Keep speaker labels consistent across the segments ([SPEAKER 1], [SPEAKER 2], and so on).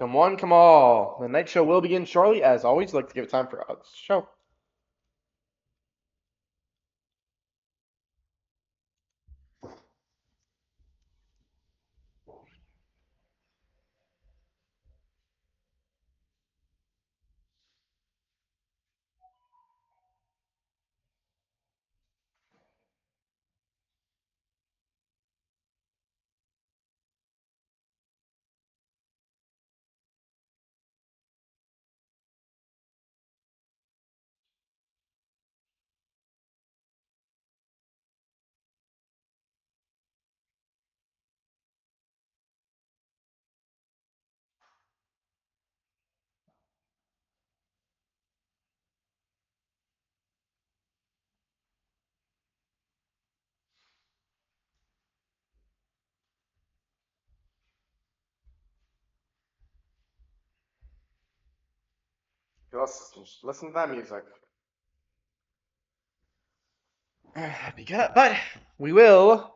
[SPEAKER 1] Come one, come all. The night show will begin shortly. As always, I'd like to give it time for the show. Let's just listen to that music. But we will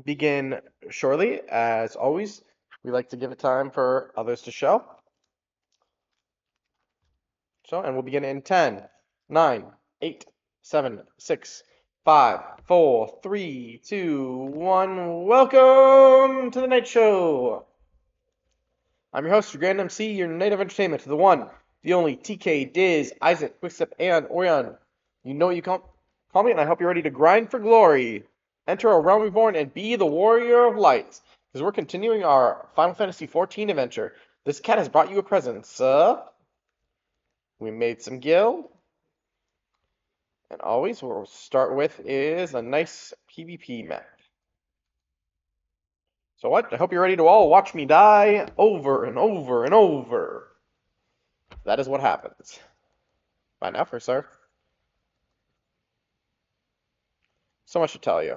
[SPEAKER 1] begin shortly. As always, we like to give it time for others to show. And we'll begin in 10, 9, 8, 7, 6, 5, 4, 3, 2, 1. Welcome to the night show. I'm your host, your Grand MC, your Night of Entertainment, the one, the only TK, Diz, Isaac, Quickstep, and Orion. You know what you call me, and I hope you're ready to grind for glory. Enter a realm reborn and be the warrior of light, because we're continuing our Final Fantasy XIV adventure. This cat has brought you a present, sir. We made some gil. And always, what we'll start with is a nice PvP map. So what? I hope you're ready to all watch me die over and over and over. That is what happens. Bye now, for sir. So much to tell you.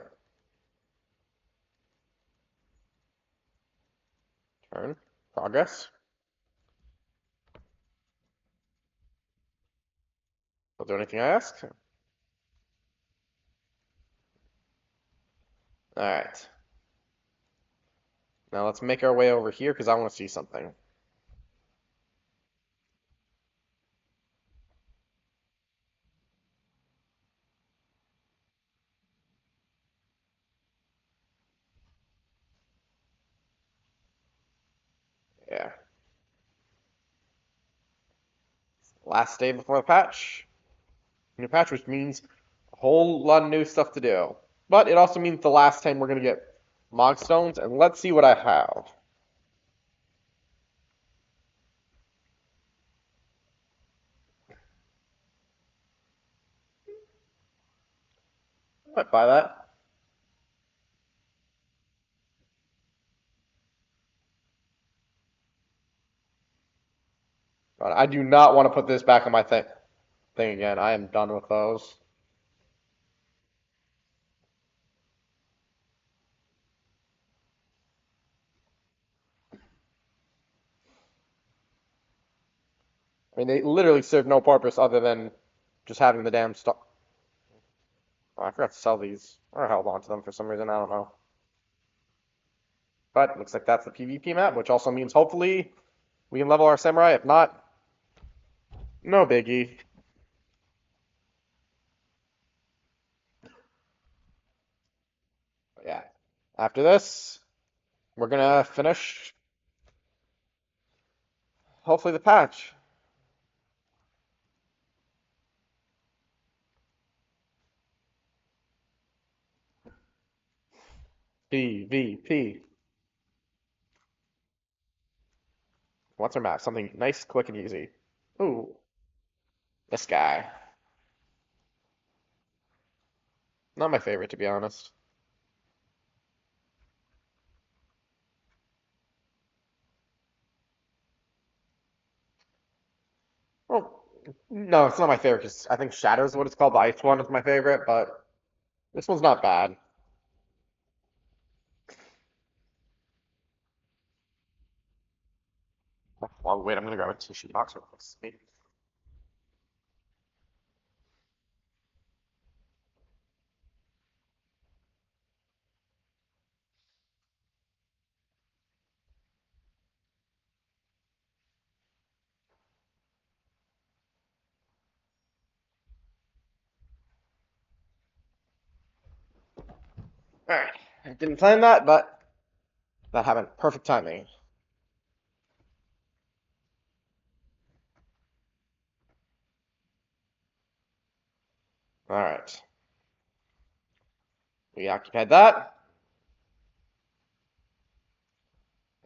[SPEAKER 1] Turn. Progress. Will do anything I ask? Alright. Now let's make our way over here because I want to see something. Yeah. Last day before the patch. New patch, which means a whole lot of new stuff to do. But it also means the last time we're going to get Mogstones, and let's see what I have. I might buy that. God, I do not want to put this back on my thing again. I am done with those. I mean, they literally serve no purpose other than just having the damn stock. Oh, I forgot to sell these. Or I held on to them for some reason. I don't know. But looks like that's the PvP map, which also means hopefully we can level our samurai. If not, no biggie. But yeah. After this, we're gonna finish hopefully the patch. PvP. What's our map? Something nice, quick, and easy. Ooh, this guy. Not my favorite, to be honest. Well, no, it's not my favorite because I think Shadow's what it's called. The ice one is my favorite, but this one's not bad. Well, wait, I'm gonna grab a tissue box real quick. Alright. I didn't plan that, but that happened. Perfect timing. Alright. We occupied that.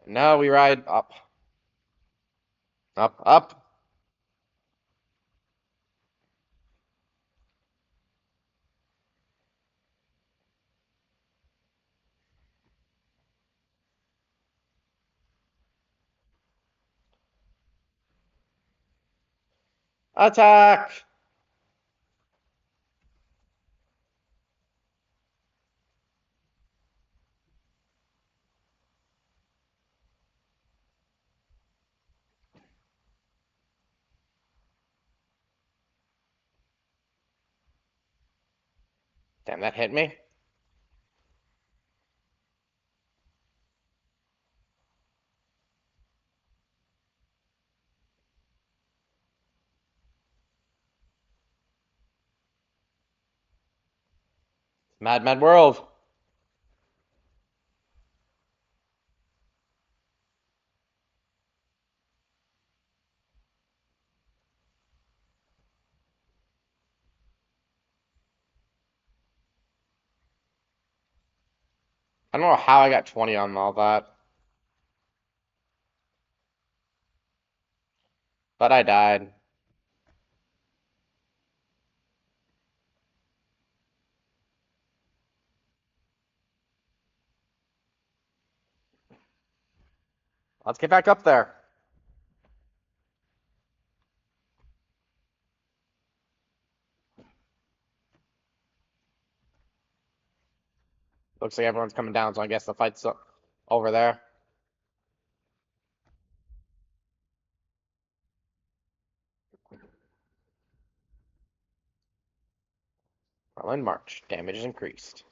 [SPEAKER 1] And now we ride up. Up, up. Attack! Damn, that hit me. Mad, mad world. I don't know how I got 20 on all that, but I died. Let's get back up there. Looks like everyone's coming down, so I guess the fight's over there. Well, in March, damage is increased.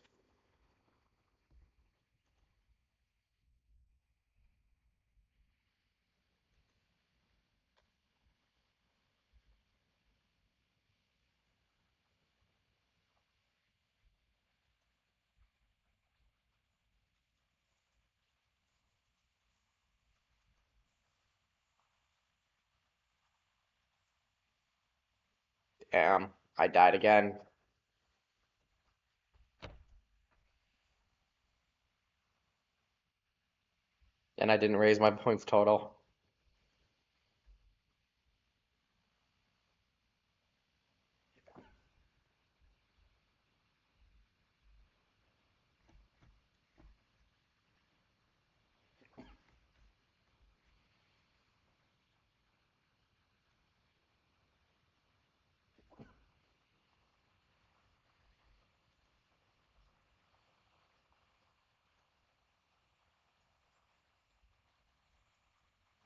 [SPEAKER 1] Damn, I died again. And I didn't raise my points total.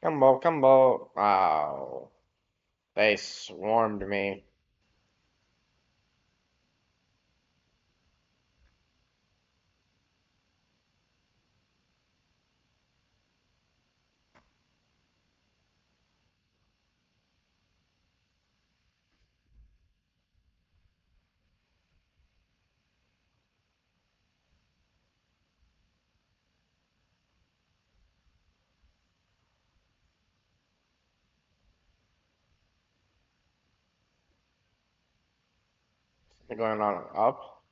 [SPEAKER 1] Combo, combo. Wow. They swarmed me. They're going on up.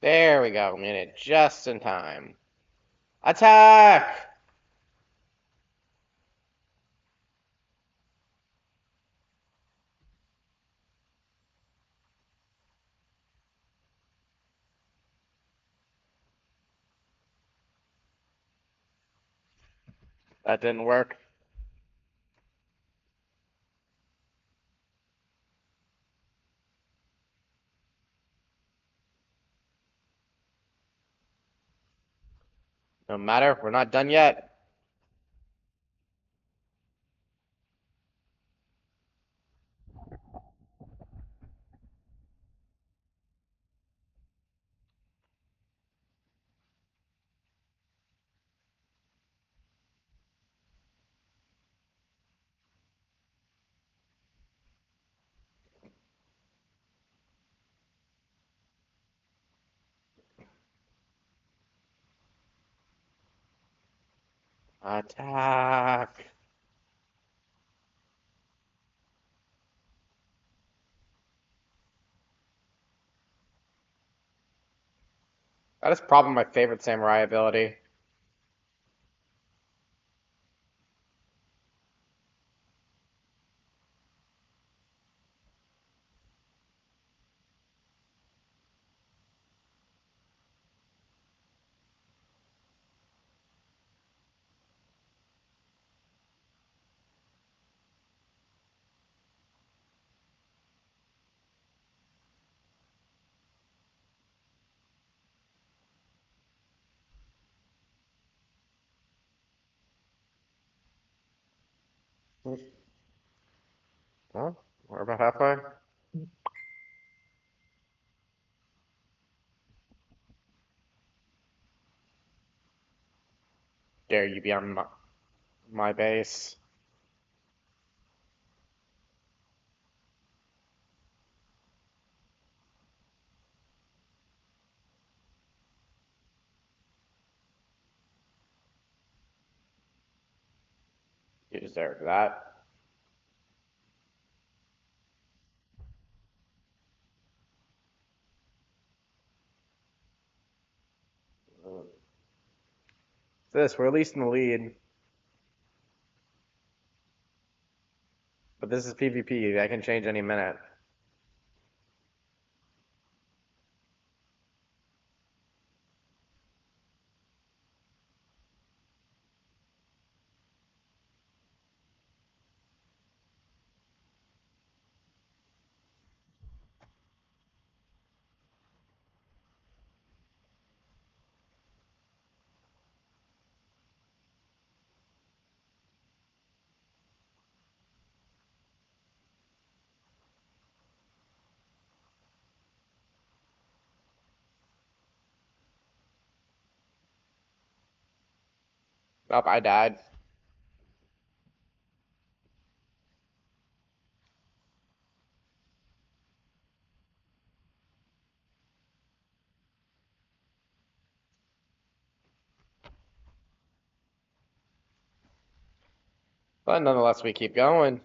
[SPEAKER 1] There we go. Made it just in time. Attack! That didn't work. No matter, we're not done yet. Attack. That is probably my favorite samurai ability. Well, we're about halfway. Dare you be on my base? You deserve that. This, we're at least in the lead. But this is PvP. That can change any minute. Oh, I died. But nonetheless, we keep going.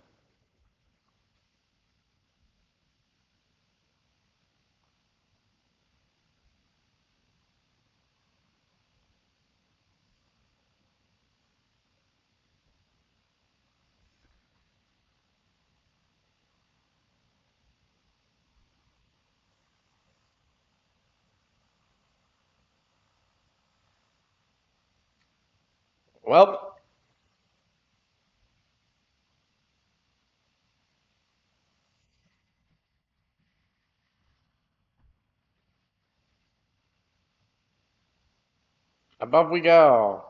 [SPEAKER 1] Well, above we go.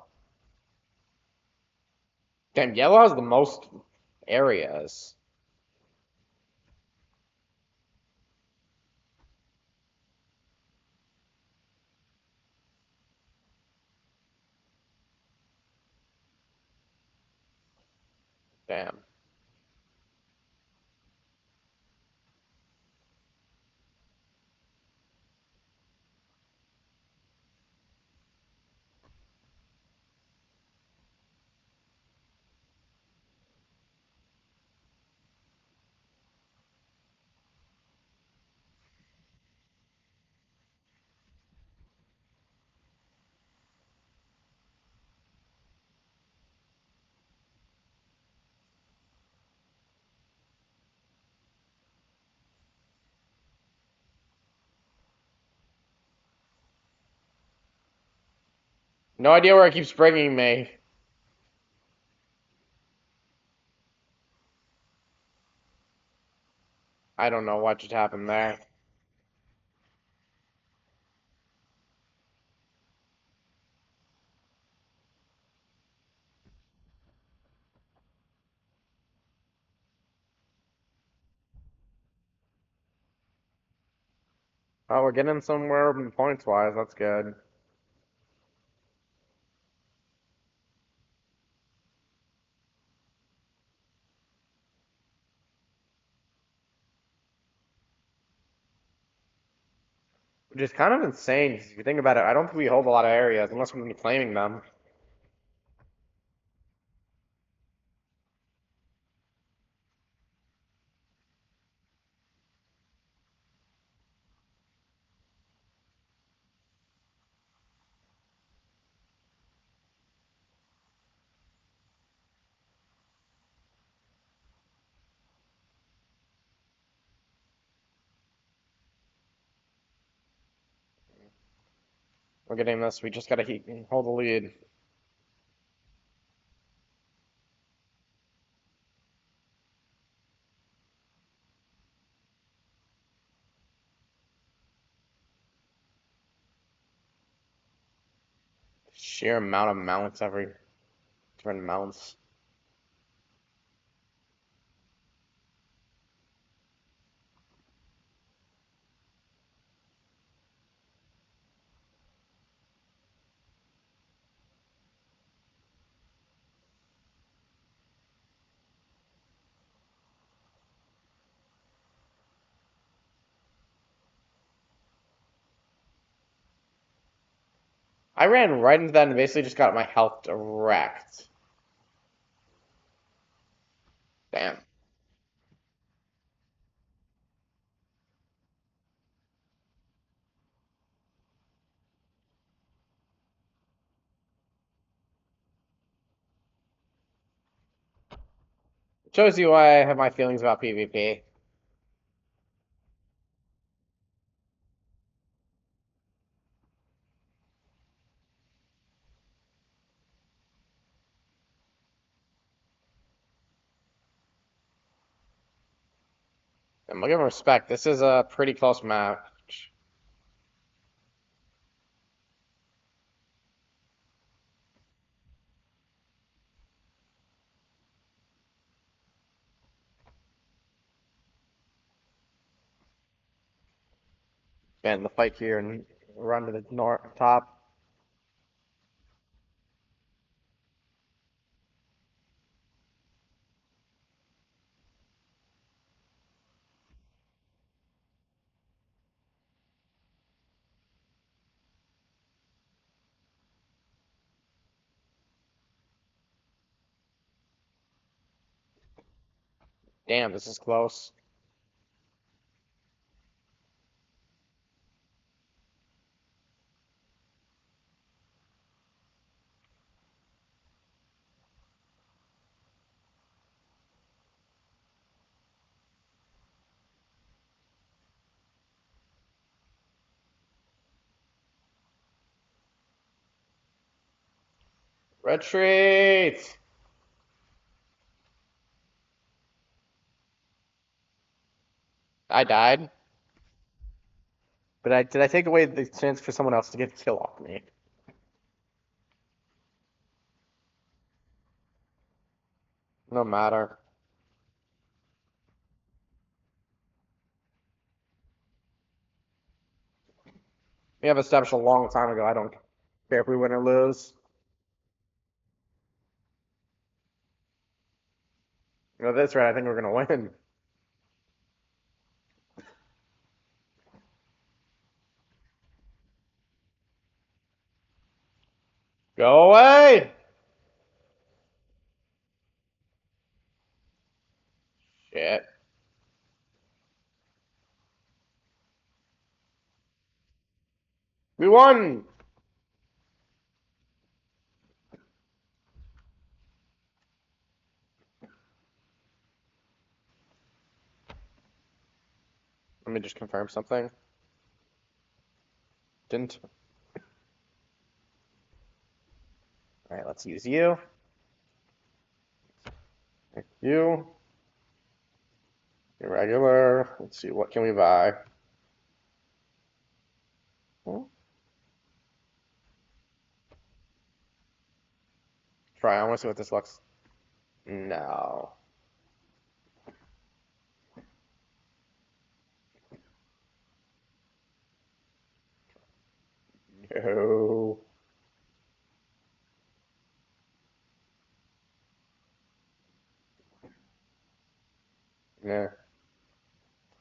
[SPEAKER 1] Damn, yellow has the most areas. Damn. No idea where it keeps bringing me. I don't know what just happened there. Oh, we're getting somewhere points-wise. That's good. Which is kind of insane, 'cause if you think about it. I don't think we hold a lot of areas unless we're claiming them. We're getting this. We just gotta hold the lead. Sheer amount of mounts every different mounts. I ran right into that and basically just got my health direct. Damn. Shows you why I have my feelings about PvP. I'm gonna give him respect. This is a pretty close match. And the fight here and run to the top. Damn, this is close. Retreat! I died. But did I take away the chance for someone else to get a kill off me? No matter. We have established a long time ago. I don't care if we win or lose. You know, that's right. I think we're gonna win. Go away! Shit. We won! Let me just confirm something. Didn't. Alright, let's use you. You. Irregular. Let's see, what can we buy? Try, I want to see what this looks. No. No. Yeah.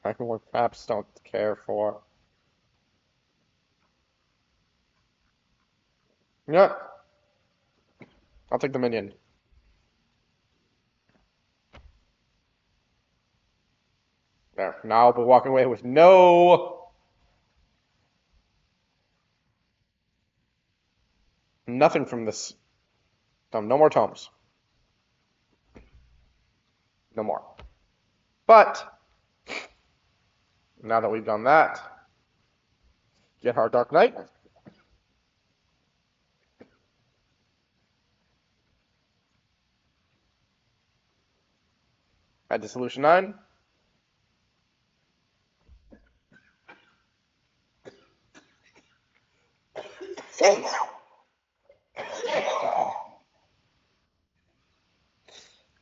[SPEAKER 1] I can work perhaps don't care for. Yeah. I'll take the minion. There. Now I'll be walking away with nothing from this. No more tomes. No more. But now that we've done that, get our Dark Knight. Head to solution 9.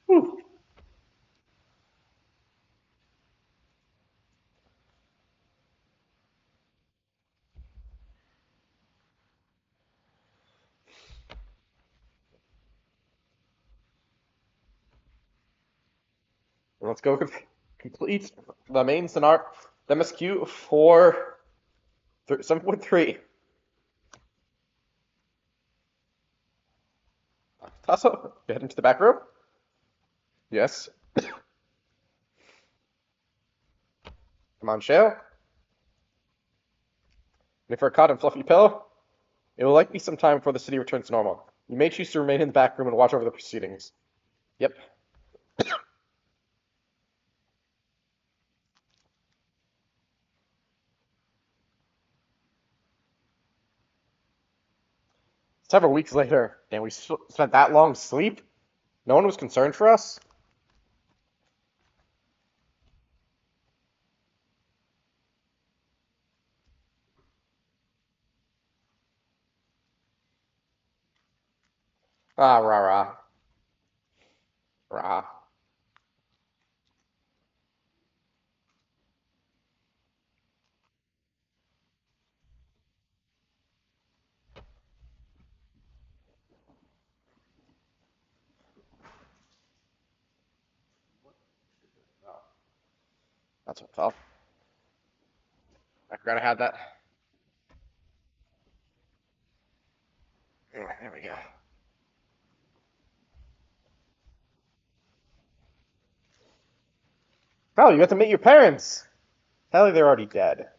[SPEAKER 1] Whew. Let's go complete the main scenario, the MSQ for 7.3. Toss up, head into the back row. Yes. Come on, Shale. And if for a cotton fluffy pillow, it will likely be some time before the city returns to normal. You may choose to remain in the back room and watch over the proceedings. Yep. Several weeks later, and we spent that long asleep? No one was concerned for us? Ah, rah, rah. Rah. That's what I felt. I forgot I had that. There we go. Oh, you got to meet your parents! Hell, they're already dead.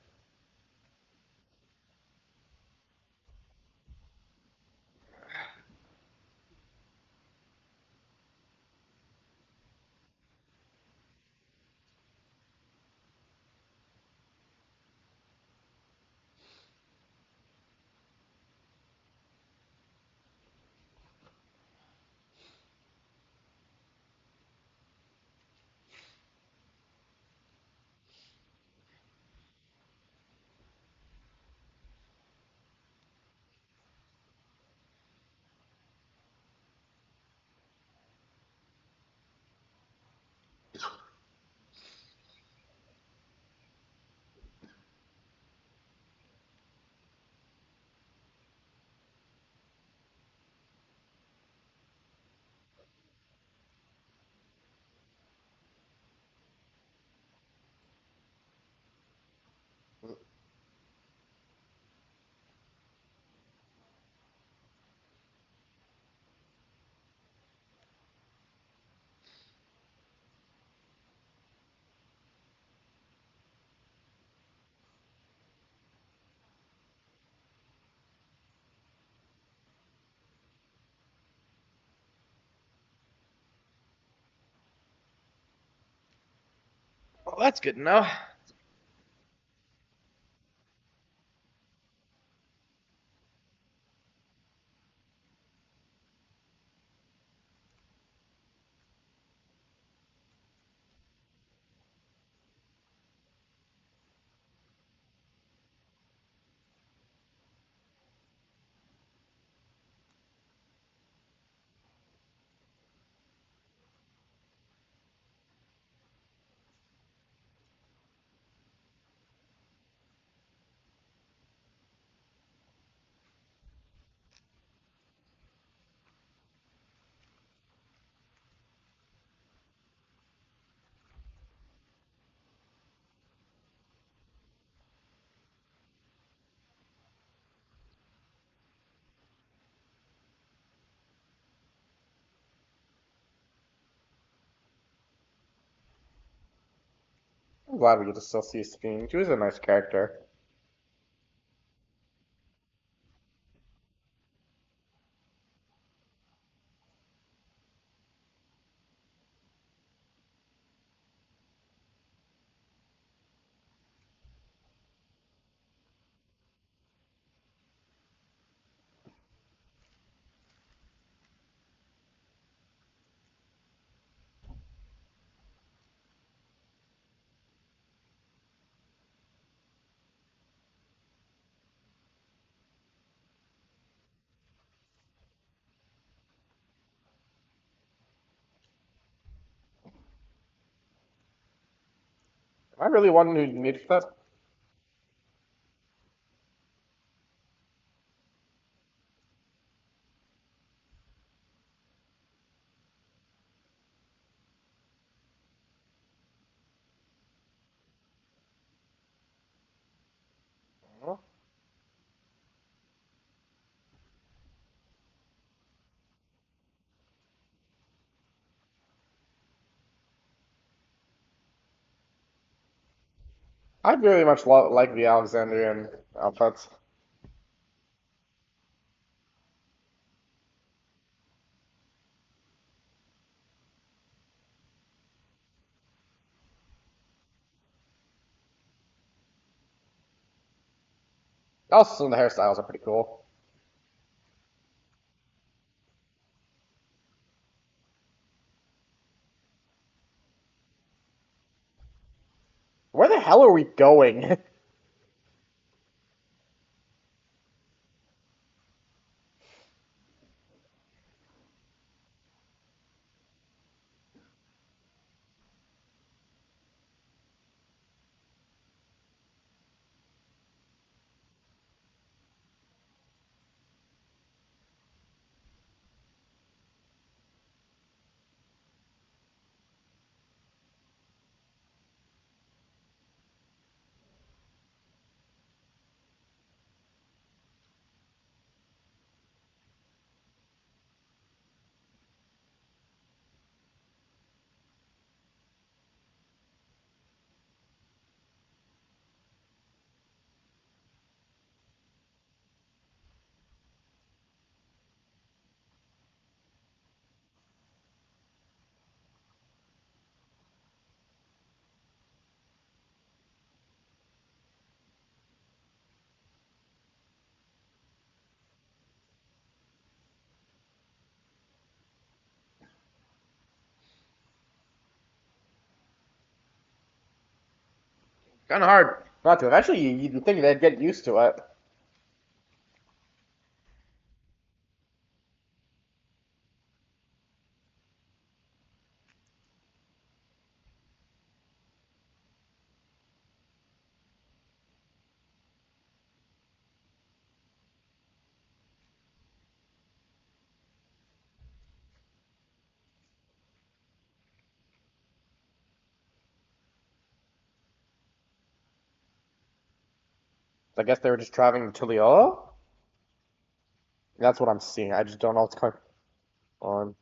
[SPEAKER 1] Well, that's good to know. I'm glad we get to still see Sabine. She was a nice character. Am I really one who needs that? I very much like the Alexandrian outfits. Also, some of the hairstyles are pretty cool. Where the hell are we going? Kind of hard not to. Actually, you'd think they'd get used to it. I guess they were just traveling to Tuliola? That's what I'm seeing. I just don't know what's going on.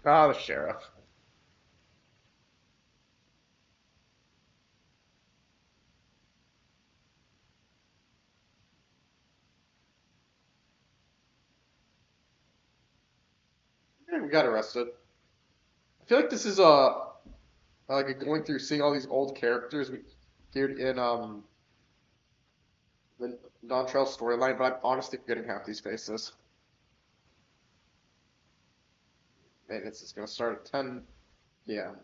[SPEAKER 1] Ah, the sheriff. Yeah, we got arrested. I feel like this is like going through seeing all these old characters we appeared in the Dawntrail storyline, but I'm honestly forgetting half these faces. Maintenance is gonna start at 10 p.m.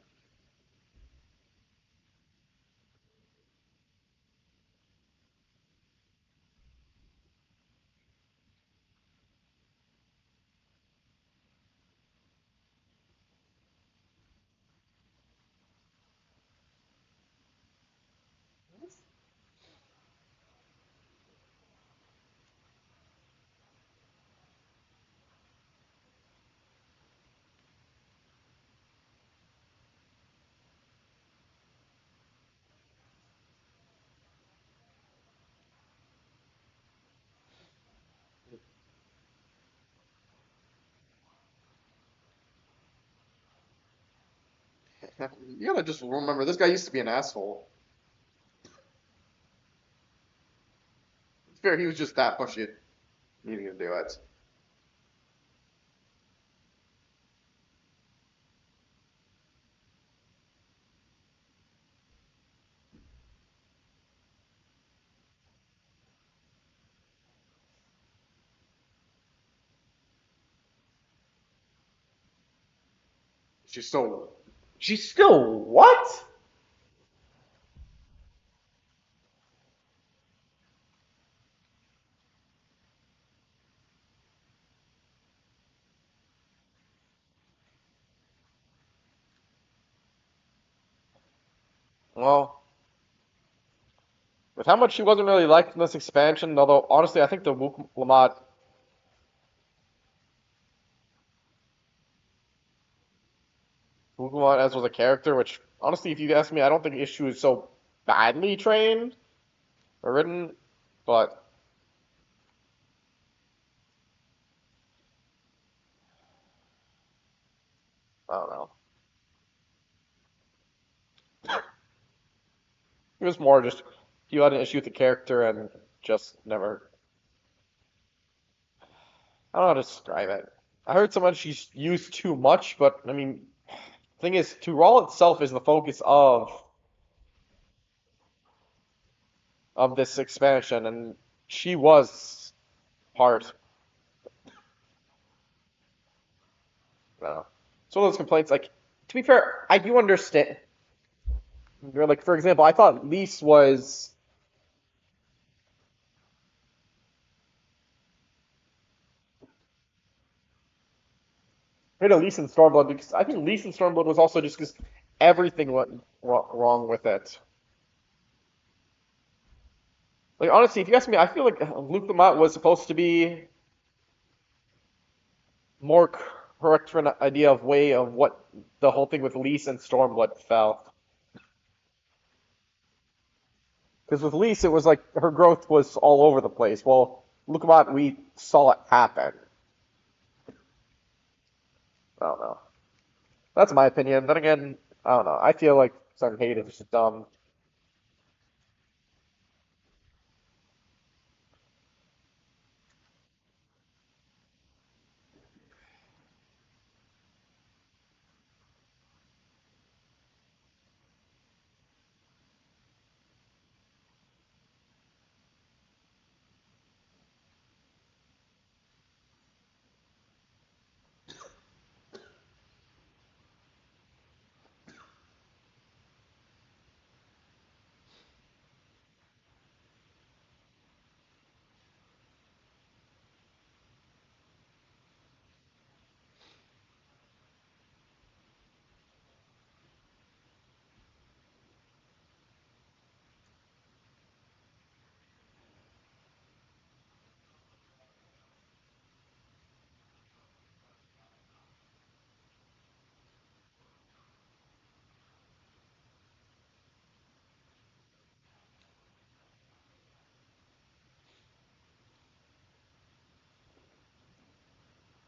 [SPEAKER 1] You gotta just remember, this guy used to be an asshole. It's fair, he was just that pushy, needing to do it. She's still, she's still what? Well, with how much she wasn't really liked in this expansion, although honestly, I think the Wukamot as was a character, which honestly, if you ask me, I don't think Issue is so badly trained or written, but I don't know. It was more just you had an issue with the character and just never. I don't know how to describe it. I heard someone she's used too much, but I mean, thing is, Tural itself is the focus of this expansion, and she was part. I don't know. It's one of those complaints. Like, to be fair, I do understand. Like, for example, I thought Lise was. I had a Lise and Stormblood because I think Lise and Stormblood was also just because everything went wrong with it. Like, honestly, if you ask me, I feel like Luke Lamont was supposed to be more correct for an idea of way of what the whole thing with Lise and Stormblood felt. Because with Lise, it was like her growth was all over the place. Well, look what we saw it happen. I don't know. That's my opinion. Then again, I don't know. I feel like some hate is just dumb.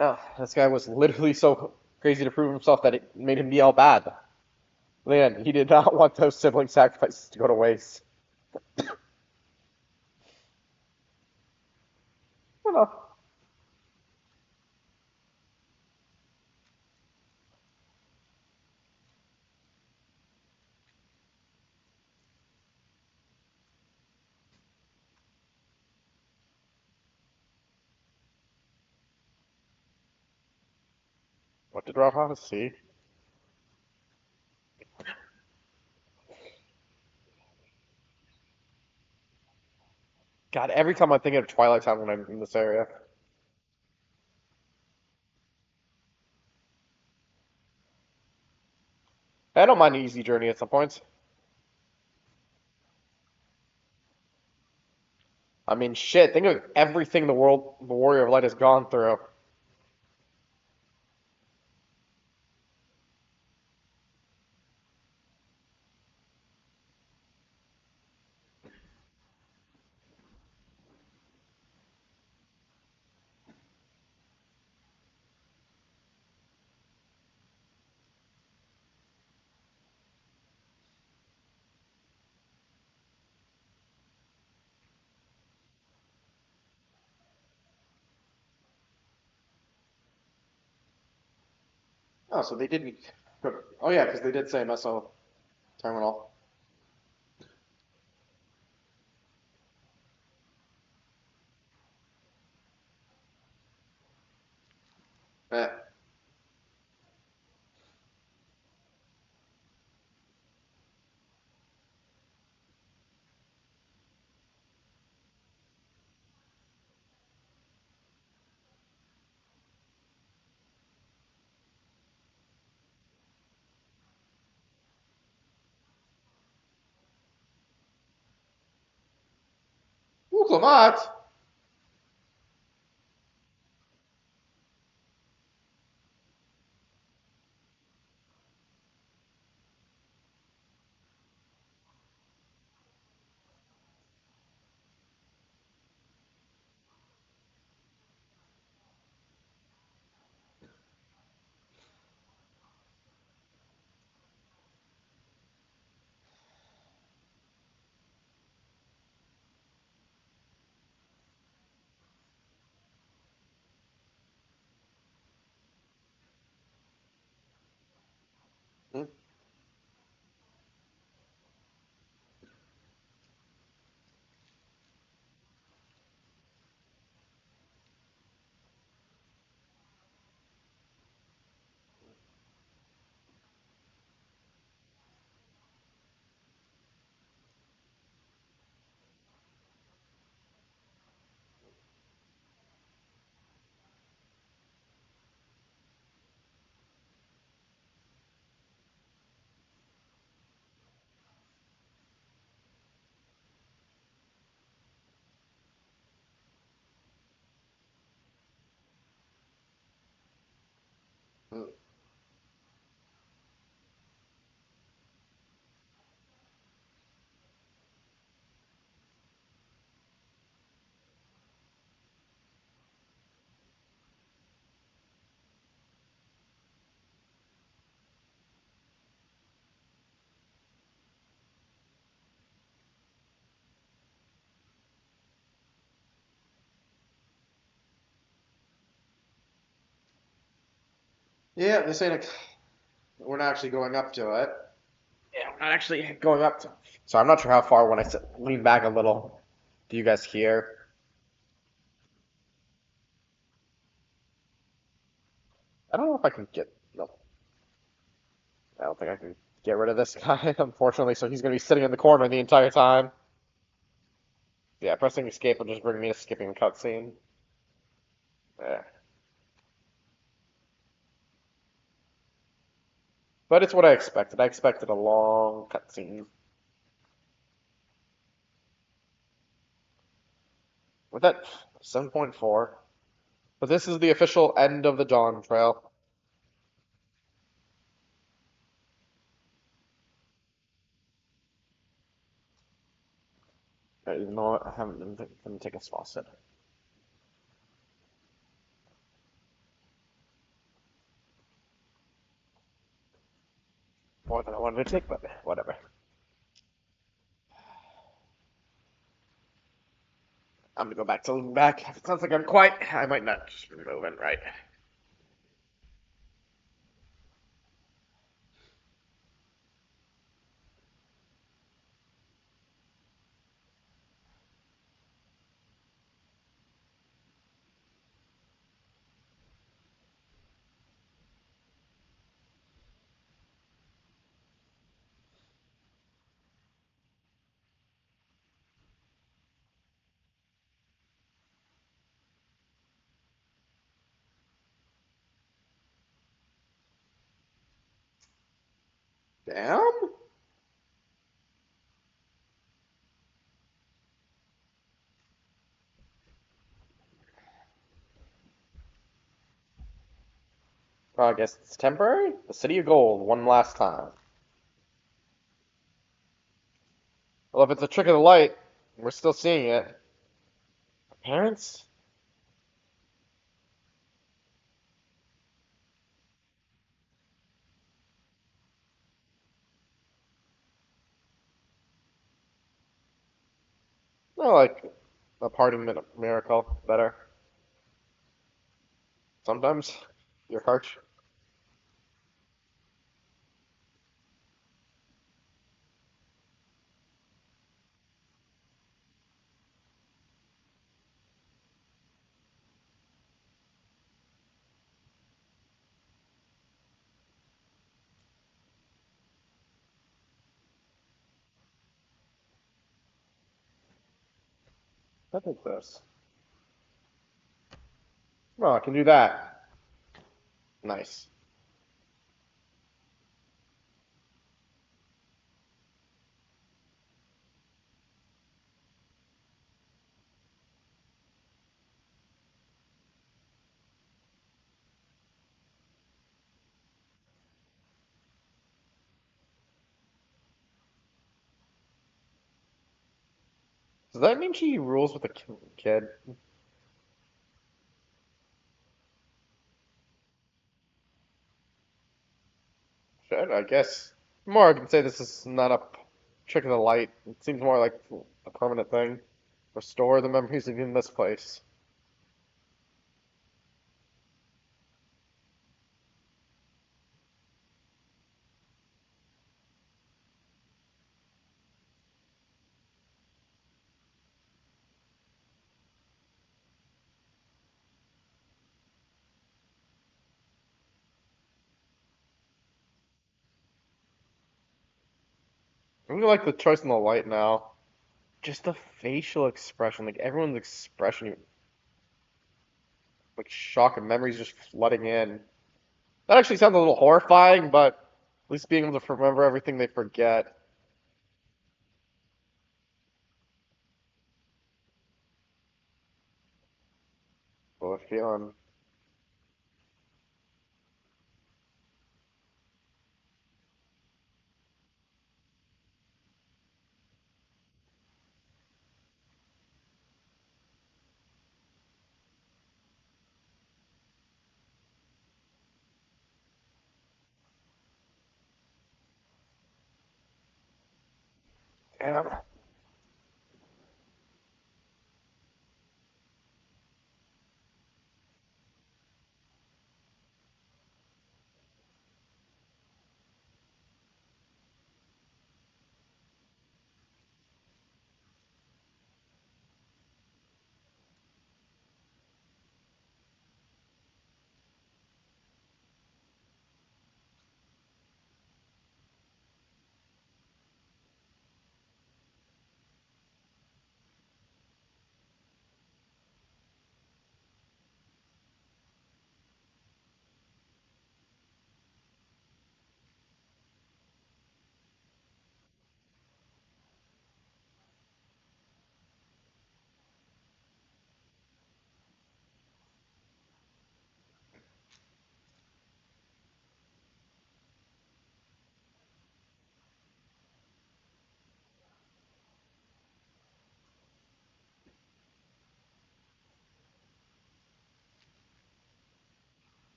[SPEAKER 1] Oh, this guy was literally so crazy to prove himself that it made him yell bad. Man, he did not want those sibling sacrifices to go to waste. I don't know. What did Rafa see? God, every time I think of Twilight Town when I'm in this area. I don't mind an easy journey at some points. I mean, shit, think of everything the Warrior of Light has gone through. Oh, so they didn't. Oh yeah, because they did say Meso terminal. Eh. Klamat! Hmm? Hmm. Yeah, they're saying we're not actually going up to it. Yeah, we're not actually going up to. So I'm not sure how far when I lean back a little. Do you guys hear? I don't know if I can get. No, I don't think I can get rid of this guy, unfortunately. So he's gonna be sitting in the corner the entire time. Yeah, pressing escape will just bring me a skipping cutscene. Yeah. But it's what I expected. I expected a long cutscene. With that 7.4. But this is the official end of the Dawntrail. Even though I haven't been going to take a faucet. More than I wanted to take, but whatever. I'm gonna go back to lean back. If it sounds like I'm quiet, I might not just be moving right. Damn? Well, I guess it's temporary. The City of Gold, one last time. Well, if it's a trick of the light, we're still seeing it. Parents? No, like a party miracle. Better. Sometimes your heart. I think this. Oh, I can do that. Nice. Does that mean she rules with a kid? Shit, I guess. More, I can say this is not a trick of the light. It seems more like a permanent thing. Restore the memories of in this place. I really like the choice in the light now. Just the facial expression, like everyone's expression, like shock and memories just flooding in. That actually sounds a little horrifying, but at least being able to remember everything they forget. What a feeling. Damn.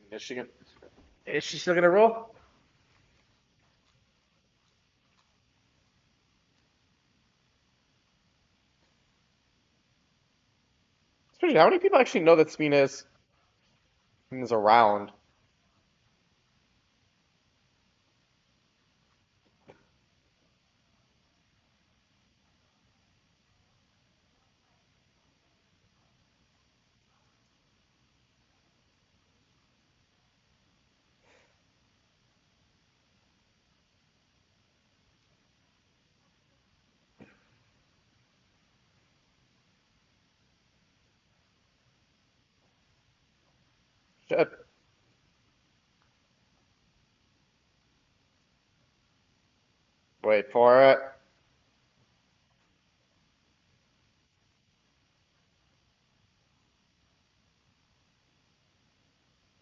[SPEAKER 1] Is she gonna? Is she still gonna roll? Especially, how many people actually know that Spina is around? Shit. Wait for it.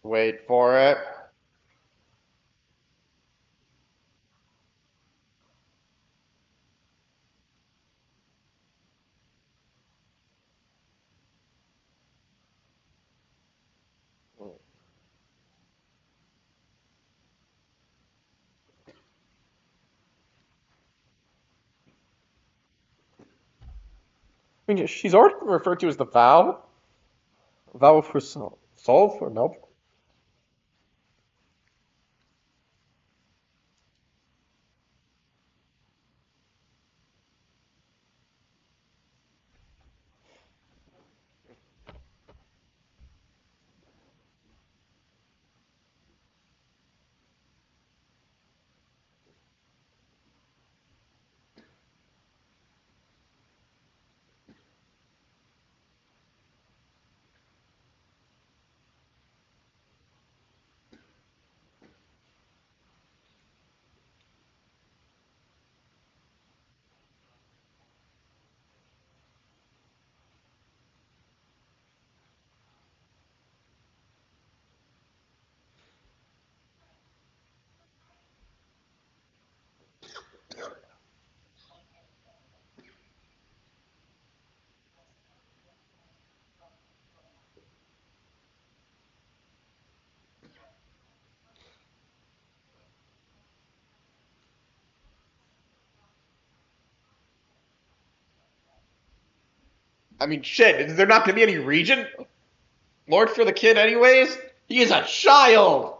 [SPEAKER 1] Wait for it. I mean, she's already been referred to as the Vow. Vow of herself. Solve or nope? I mean, shit, is there not going to be any region? Lord for the kid anyways? He is a child!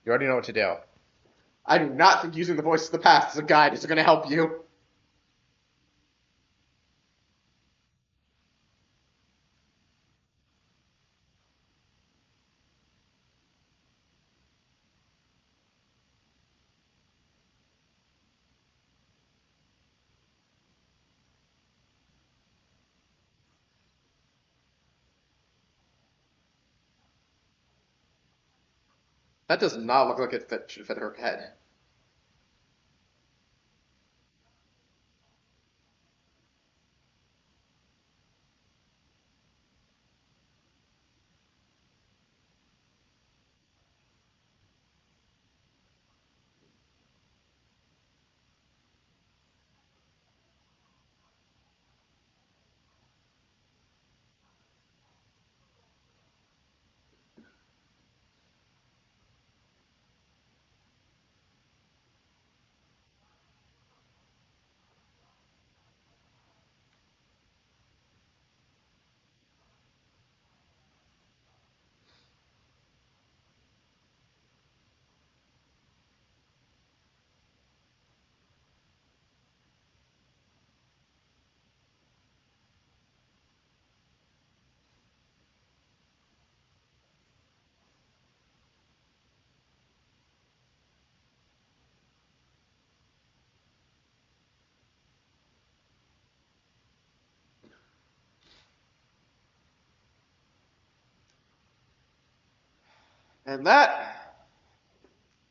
[SPEAKER 1] You already know what to do. I do not think using the voice of the past as a guide is going to help you. That does not look like it should fit her head. And that...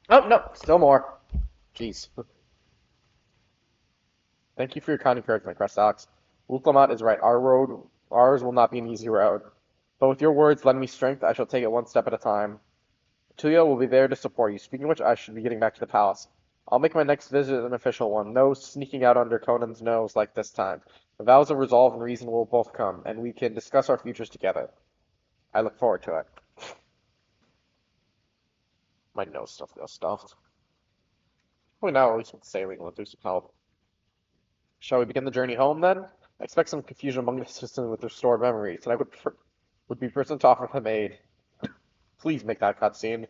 [SPEAKER 1] Oh, no, still more. Jeez. Thank you for your kind encouragement, Crest Alex. Luklamat is right. Ours will not be an easy road. But with your words lend me strength, I shall take it one step at a time. Tuya will be there to support you. Speaking of which, I should be getting back to the palace. I'll make my next visit an official one. No sneaking out under Conan's nose like this time. The vows of resolve and reason will both come, and we can discuss our futures together. I look forward to it. My nose stuff feels stuffed. Well, now at least with sailing, we'll do some help. Shall we begin the journey home then? I expect some confusion among the citizens with restored memories, and I would be present to offer them aid. Please make that cutscene.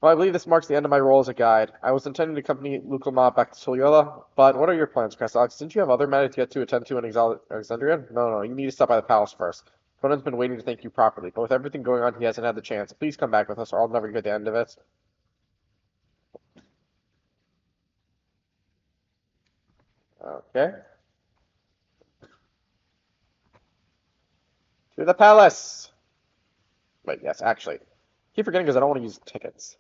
[SPEAKER 1] Well, I believe this marks the end of my role as a guide. I was intending to accompany Lucama back to Tuliola, but what are your plans, Crestalox? Didn't you have other matters yet to attend to in Alexandria? No, you need to stop by the palace first. Conan's been waiting to thank you properly, but with everything going on, he hasn't had the chance. Please come back with us, or I'll never get the end of it. Okay. To the palace! Wait, yes, actually. I keep forgetting because I don't want to use tickets.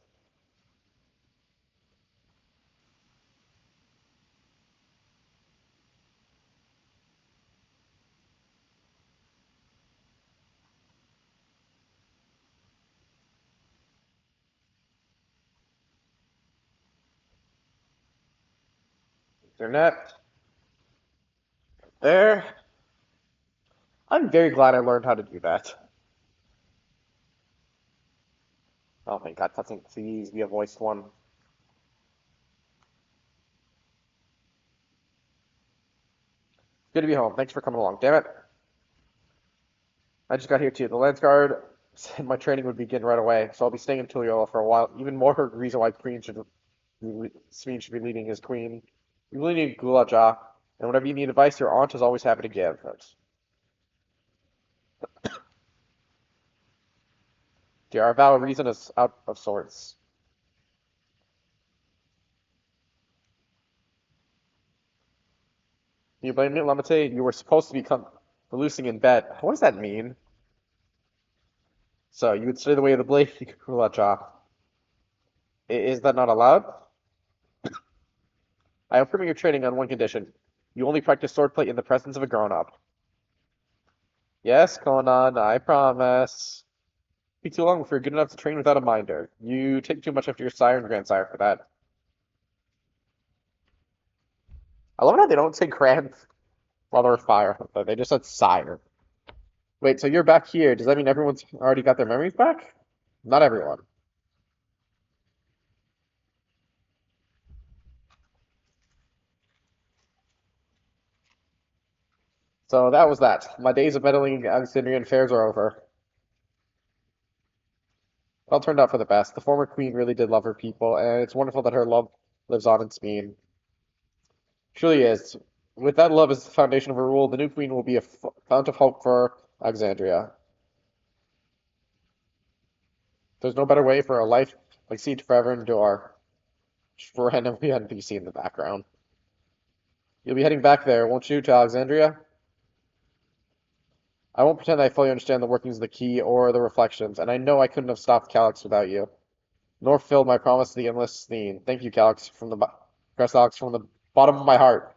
[SPEAKER 1] Internet. There. I'm very glad I learned how to do that. Oh my god, please be a voiced one. Good to be home. Thanks for coming along. Damn it. I just got here too. The Lance Guard said my training would begin right away, so I'll be staying in Tuliola for a while. Even more reason why Sween should be leading his queen. You really need Gulaja, and whenever you need advice, your aunt is always happy to give. Dear, our vow of reason is out of sorts. You blame me, Lamate? You were supposed to become loosing in bed. What does that mean? So, you would study the way of the blade, Gulaja. Is that not allowed? I am approving your training on one condition. You only practice swordplay in the presence of a grown-up. Yes, Conan, I promise. Be too long if you're good enough to train without a minder. You take too much after your sire and grandsire for that. I love how they don't say grandfather or fire. They just said sire. Wait, so you're back here. Does that mean everyone's already got their memories back? Not everyone. So that was that. My days of meddling in Alexandrian affairs are over. It all turned out for the best. The former queen really did love her people, and it's wonderful that her love lives on in Speen. Truly is. With that love as the foundation of her rule, the new queen will be a fount of hope for Alexandria. There's no better way for a life like Siege to forever endure. For randomly NPC in the background. You'll be heading back there, won't you, to Alexandria? I won't pretend I fully understand the workings of the key or the reflections, and I know I couldn't have stopped Calyx without you, nor filled my promise to the endless Steen. Thank you, Calyx, Alex, from the bottom of my heart.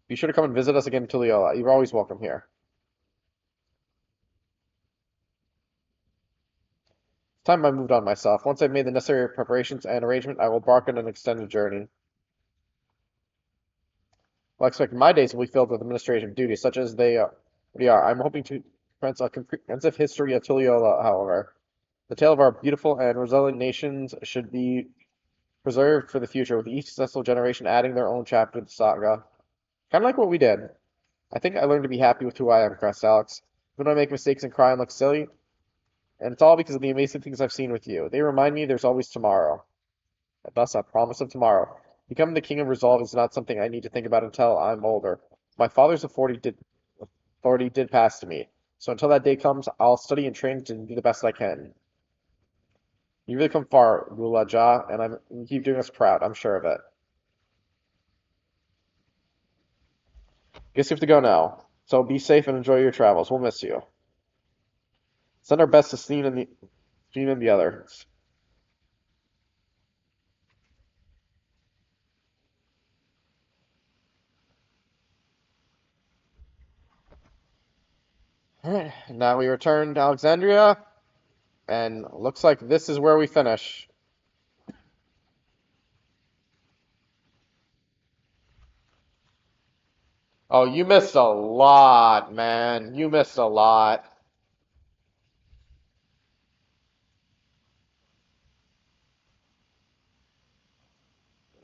[SPEAKER 1] Be sure to come and visit us again in Tuliola. You're always welcome here. It's time I moved on myself. Once I've made the necessary preparations and arrangement, I will embark on an extended journey. Well, I expect my days will be filled with administrative duties, such as they already are. I'm hoping to print a comprehensive history of Tuliola, however. The tale of our beautiful and resilient nations should be preserved for the future, with each successful generation adding their own chapter to the saga. Kind of like what we did. I think I learned to be happy with who I am, Crest Alex. When I make mistakes and cry and look silly, and it's all because of the amazing things I've seen with you. They remind me there's always tomorrow. And thus, a promise of tomorrow. Becoming the king of resolve is not something I need to think about until I'm older. My father's authority did pass to me. So until that day comes, I'll study and train to do the best I can. You really come far, Lula Ja, and you keep doing us proud. I'm sure of it. Guess you have to go now. So be safe and enjoy your travels. We'll miss you. Send our best to Steen and the others. Alright, now we return to Alexandria, and looks like this is where we finish. Oh, you missed a lot, man. You missed a lot.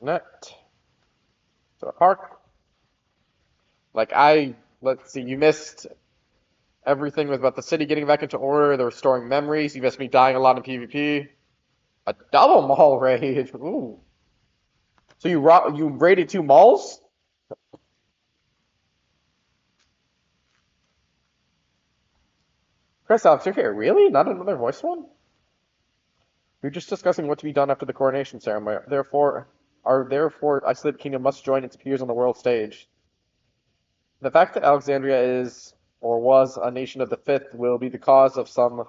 [SPEAKER 1] Net to the park. Let's see, you missed everything with about the city getting back into order, the restoring memories. You missed me dying a lot in PvP. A double mall raid. Ooh. So you raided two malls? Chris Alex, you're here. Really? Not another voice one? We were just discussing what to be done after the coronation ceremony. Therefore, isolated kingdom must join its peers on the world stage. The fact that Alexandria is or was a nation of the fifth will be the cause of some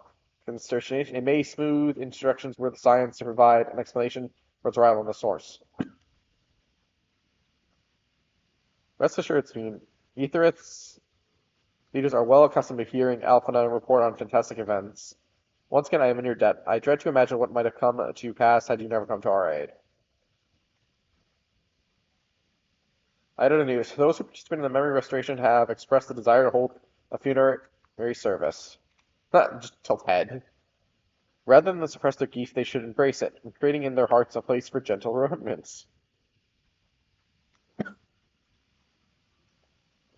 [SPEAKER 1] consternation. It may smooth instructions with science to provide an explanation for its rival in the source. Rest assured, Sween, Aetherith's leaders are well accustomed to hearing Alpha report on fantastic events. Once again, I am in your debt. I dread to imagine what might have come to pass had you never come to our aid. I don't know news. Those who participate in the memory restoration have expressed the desire to hold a funerary service. Not just tilt head. Rather than suppress their grief, they should embrace it, creating in their hearts a place for gentle remembrance.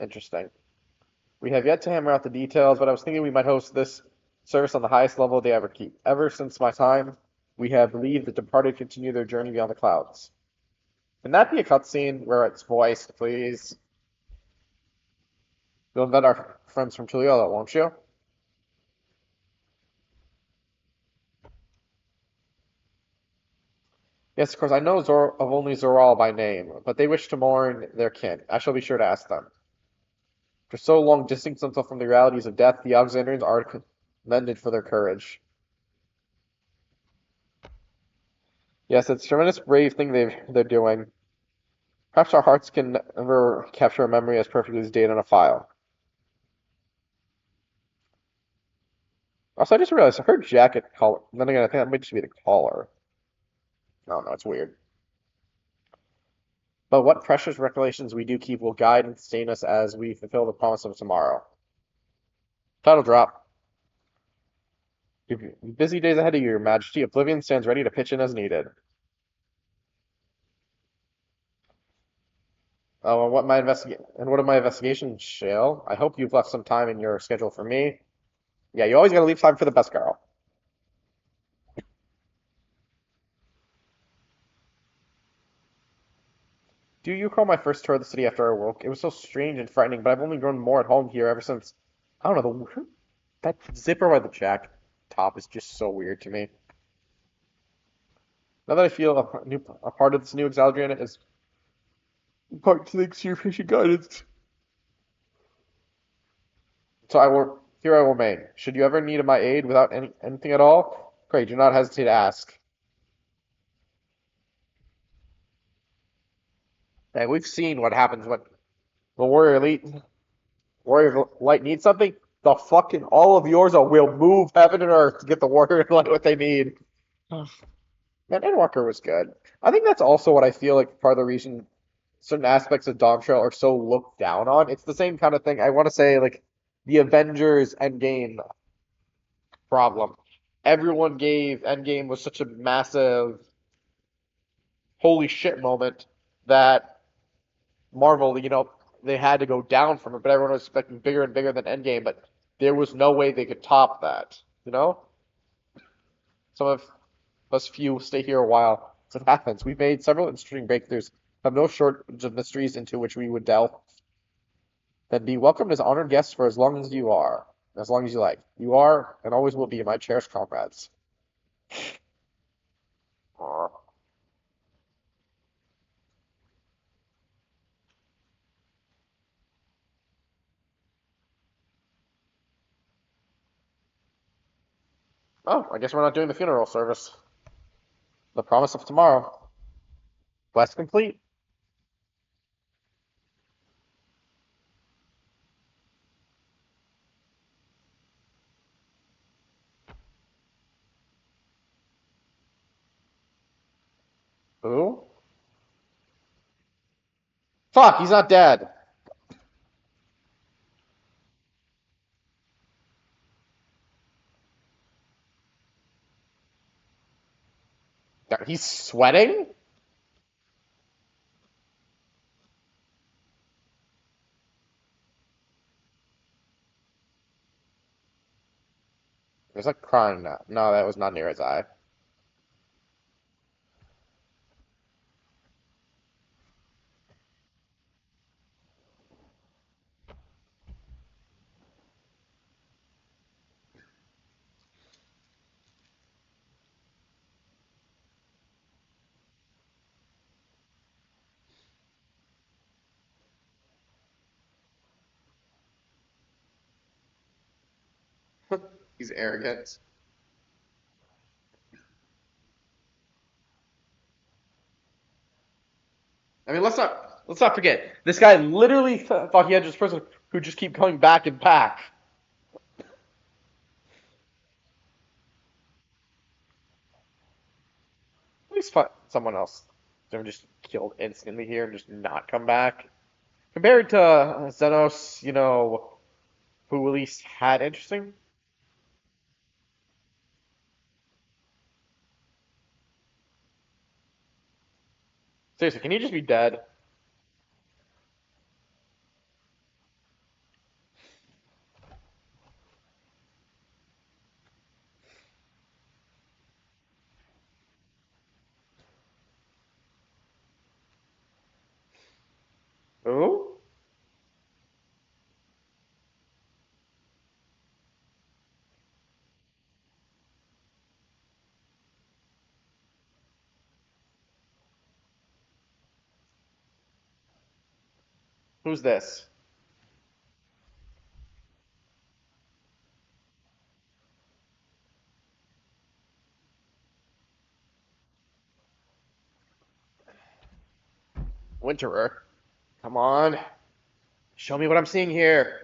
[SPEAKER 1] Interesting. We have yet to hammer out the details, but I was thinking we might host this service on the highest level they ever keep. Ever since my time, we have believed the departed continue their journey beyond the clouds. Can that be a cutscene where it's voiced, please? You'll invite our friends from Tuliola, won't you? Yes, of course, I know of only Zoral by name, but they wish to mourn their kin. I shall be sure to ask them. For so long distancing themselves from the realities of death, the Alexandrians are commended for their courage. Yes, it's a tremendous brave thing they're doing. Perhaps our hearts can never capture a memory as perfectly as data on a file. Also, I just realized I heard jacket collar. Then again, I think that might just be the collar. I don't know, it's weird. But what precious recollections we do keep will guide and sustain us as we fulfill the promise of tomorrow. Title drop. Busy days ahead of you, Your Majesty. Oblivion stands ready to pitch in as needed. Oh, and what of my investigation, Shale? I hope you've left some time in your schedule for me. Yeah, you always gotta leave time for the best girl. Do you recall my first tour of the city after I awoke? It was so strange and frightening, but I've only grown more at home here ever since. I don't know, that zipper by the jack top is just so weird to me. Now that I feel a part of this new Exaldrian is part thanks to your patient guidance. So here I will remain. Should you ever need my aid without anything at all, pray do not hesitate to ask. Hey, we've seen what happens when the Warrior Light needs something. The fucking all of yours will move heaven and earth to get the Warrior Light what they need. Ugh. Man, Endwalker was good. I think that's also what I feel like part of the reason certain aspects of Dawntrail are so looked down on. It's the same kind of thing. I want to say like the Avengers Endgame problem. Everyone gave Endgame was such a massive holy shit moment that Marvel, they had to go down from it, but everyone was expecting bigger and bigger than Endgame, but there was no way they could top that, you know? Some of us few stay here a while. So it happens. We've made several interesting breakthroughs, have no shortage of mysteries into which we would delve. Then be welcomed as honored guests for as long as you are, as long as you like. You are and always will be my cherished comrades. Aw. Oh, I guess we're not doing the funeral service. The promise of tomorrow. Quest complete. Who? Fuck, he's not dead. He's sweating? There's like crying now. No, that was not near his eye. He's arrogant. I mean, let's not forget. This guy literally thought he had this person who just keep coming back and back. At least find someone else. They're just killed instantly here and just not come back. Compared to Xenos, who at least had interesting. Seriously, can he just be dead? Who? Who's this? Winterer. Come on. Show me what I'm seeing here.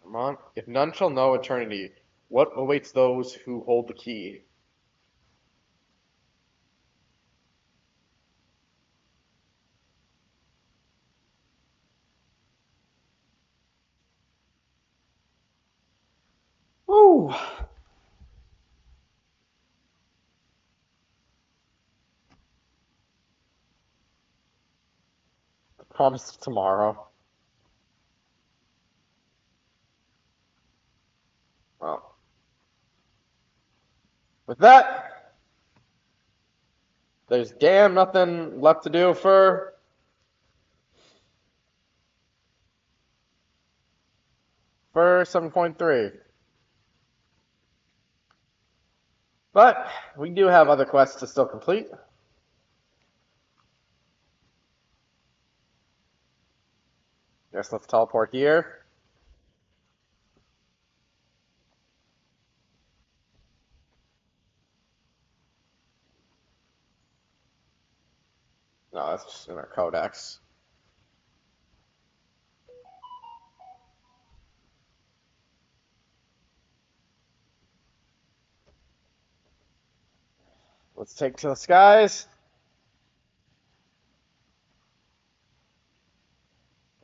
[SPEAKER 1] Come on. If none shall know eternity, what awaits those who hold the key? Woo! Promise tomorrow. Well, with that, there's damn nothing left to do for 7.3. But we do have other quests to still complete. Guess let's teleport here. No, that's just in our codex. Let's take to the skies.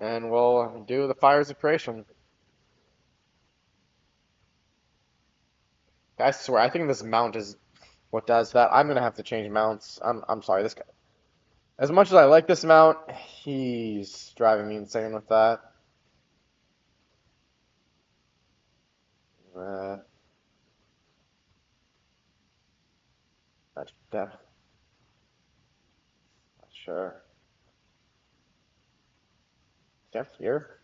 [SPEAKER 1] And we'll do the fires of creation. I swear, I think this mount is what does that. I'm gonna have to change mounts. I'm sorry, this guy. As much as I like this mount, he's driving me insane with that. That's that. Sure. Down here.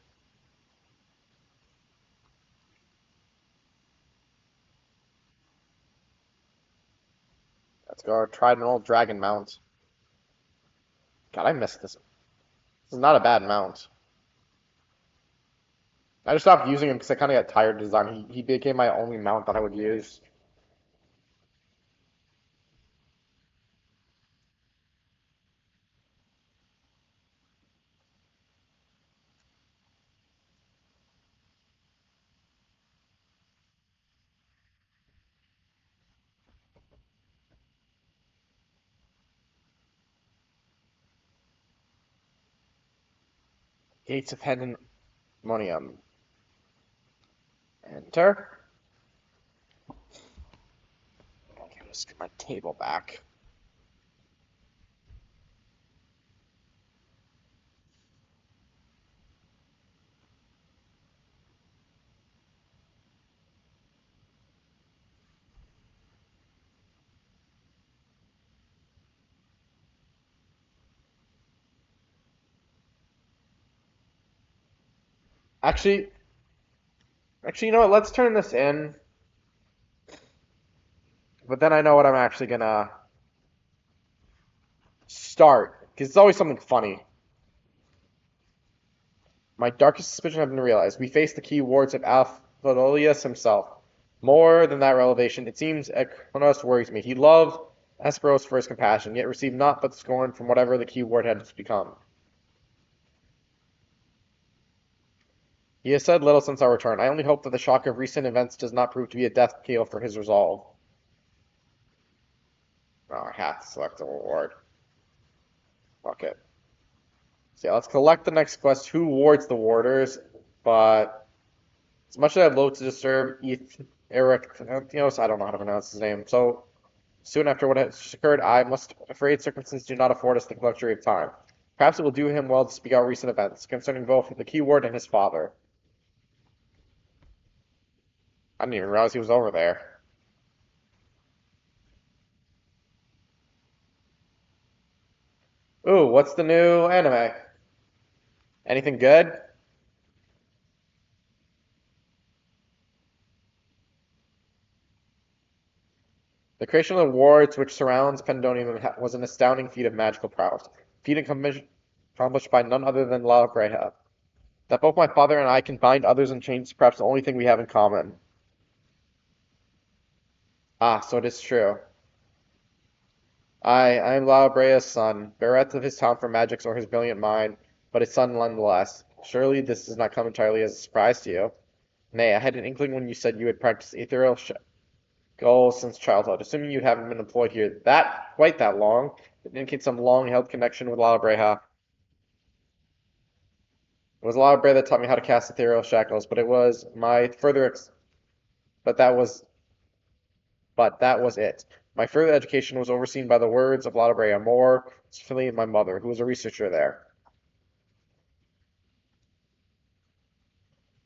[SPEAKER 1] Let's go. Tried an old dragon mount. God, I missed this. This is not a bad mount. I just stopped using him because I kind of got tired of design. He became my only mount that I would use. Gates of Pandemonium. Enter. Okay, let's get my table back. Actually, you know what? Let's turn this in. But then I know what I'm actually gonna start. Because it's always something funny. My darkest suspicion has been realized. We face the key wards of Alphadolius himself. More than that revelation, it seems Equinus worries me. He loved Esperos for his compassion, yet received naught but scorn from whatever the key ward had become. He has said little since our return. I only hope that the shock of recent events does not prove to be a death knell for his resolve. Oh, I have to select a ward. Fuck it. So yeah, let's collect the next quest. Who wards the warders? But as much as I'd love to disturb Eric, I don't know how to pronounce his name. So soon after what has occurred, I must afraid circumstances do not afford us the luxury of time. Perhaps it will do him well to speak out recent events concerning both the key ward and his father. I didn't even realize he was over there. Ooh, what's the new anime? Anything good? The creation of the wards which surrounds Pendonium was an astounding feat of magical prowess, feat accomplished by none other than La Breha. That both my father and I can bind others in chains is perhaps the only thing we have in common. Ah, so it is true. I am La Brea's son, bereft of his talent for magics or his brilliant mind, but his son nonetheless. Surely this does not come entirely as a surprise to you. Nay, I had an inkling when you said you had practiced ethereal goals since childhood. Assuming you haven't been employed here quite that long, it indicates some long-held connection with La Breha. It was La Breha that taught me how to cast ethereal shackles, but it was my further but that was it. My further education was overseen by the words of La Brea, more specifically my mother, who was a researcher there.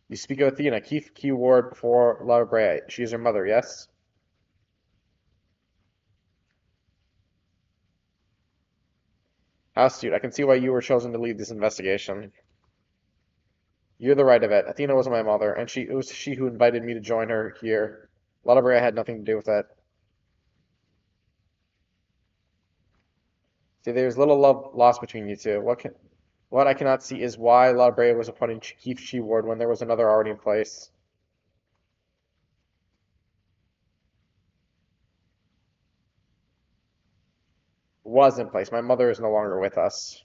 [SPEAKER 1] You speak of Athena, Keith Q. Ward before La Brea. She is her mother, yes? How astute. I can see why you were chosen to lead this investigation. You're the right of it. Athena was my mother, and it was she who invited me to join her here. La Brea had nothing to do with it. See, there's little love lost between you two. What I cannot see is why La Brea was appointing Keith G. Ward when there was another already in place. Was in place. My mother is no longer with us.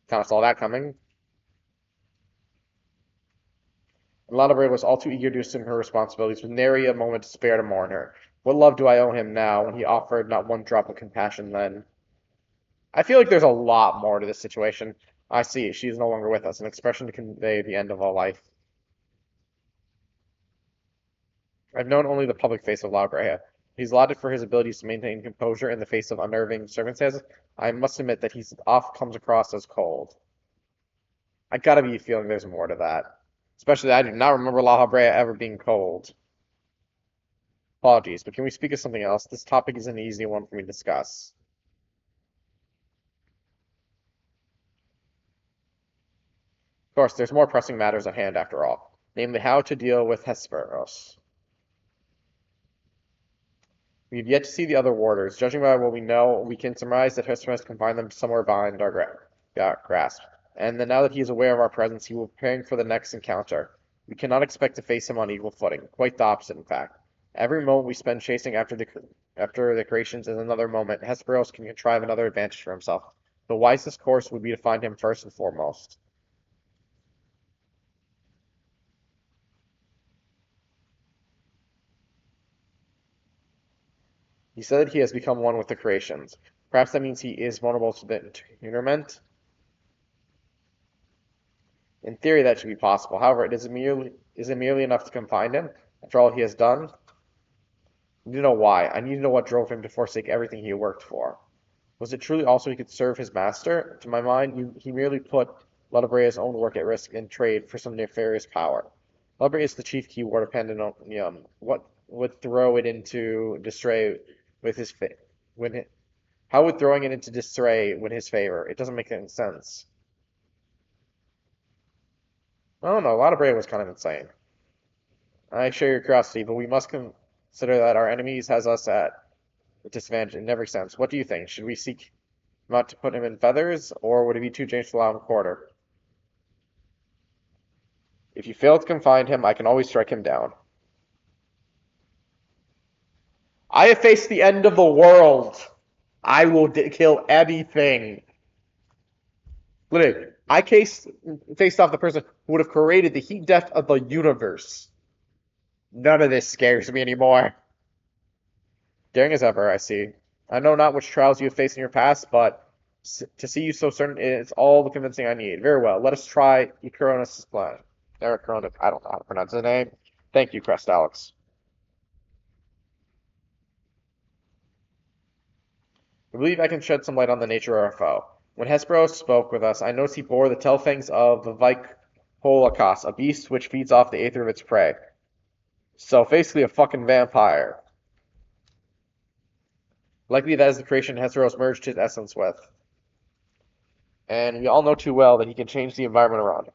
[SPEAKER 1] Kind of saw that coming. And Lotta was all too eager to assume her responsibilities, with nary a moment to spare to mourn her. What love do I owe him now, when he offered not one drop of compassion then? I feel like there's a lot more to this situation. I see, she is no longer with us, an expression to convey the end of all life. I've known only the public face of La Brea. He's lauded for his abilities to maintain composure in the face of unnerving circumstances. I must admit that he often comes across as cold. I gotta be feeling there's more to that. Especially that I do not remember La Brea ever being cold. Apologies, but can we speak of something else? This topic is an easy one for me to discuss. Of course, there's more pressing matters at hand after all, namely how to deal with Hesperos. We've yet to see the other warders. Judging by what we know, we can surmise that Hesperos confined them somewhere behind our grasp, and that now that he is aware of our presence, he will be preparing for the next encounter. We cannot expect to face him on equal footing. Quite the opposite, in fact. Every moment we spend chasing after the creations is another moment. Hesperos can contrive another advantage for himself. The wisest course would be to find him first and foremost. He said that he has become one with the creations. Perhaps that means he is vulnerable to the interment. In theory, that should be possible. However, is it merely enough to confine him after all he has done? I need to know why. I need to know what drove him to forsake everything he worked for. Was it truly also he could serve his master? To my mind, he merely put Ludabrea's own work at risk in trade for some nefarious power. Ludabrea is the chief keyword of Pandemonium. What would throw it into disarray with his when it, how would throwing it into disarray win his favor? It doesn't make any sense. I don't know. Ludabrea was kind of insane. I share your curiosity, but we must consider that our enemies has us at a disadvantage in every sense. What do you think? Should we seek not to put him in feathers, or would it be too dangerous to allow him quarter? If you fail to confine him, I can always strike him down. I have faced the end of the world. I will kill anything. Literally, I faced off the person who would have created the heat death of the universe. None of this scares me anymore. Daring as ever, I see. I know not which trials you have faced in your past, but to see you so certain is all the convincing I need. Very well, let us try Ikaronis' plan. Eric Coronis, I don't know how to pronounce his name. Thank you, Crest Alex. I believe I can shed some light on the nature of our foe. When Hesperos spoke with us, I noticed he bore the tellfangs of the Holocaust, a beast which feeds off the aether of its prey. So basically a fucking vampire. Likely that is the creation Hesperos merged his essence with. And we all know too well that he can change the environment around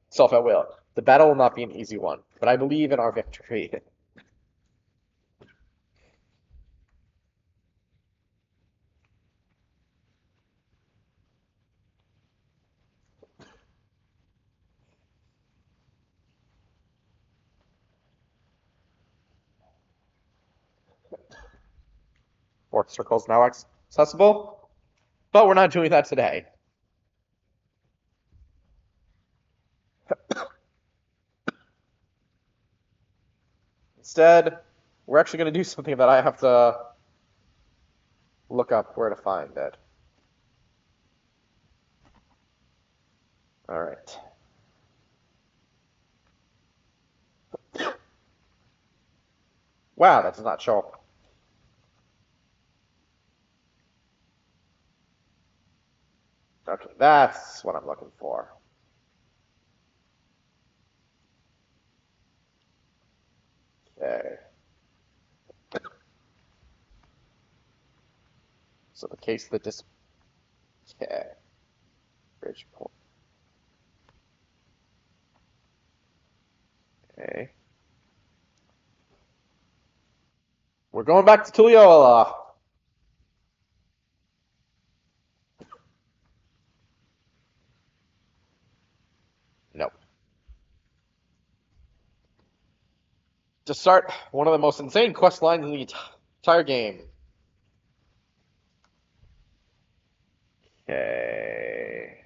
[SPEAKER 1] himself at will. The battle will not be an easy one, but I believe in our victory. Fourth circle is now accessible, but we're not doing that today. Instead, we're actually going to do something that I have to look up where to find it. All right. Wow, that does not show up. Okay, that's what I'm looking for. Okay. So the case of the dis. Okay. Bridgeport. Okay. We're going back to Tulliola. Nope. To start one of the most insane quest lines in the entire game. Okay.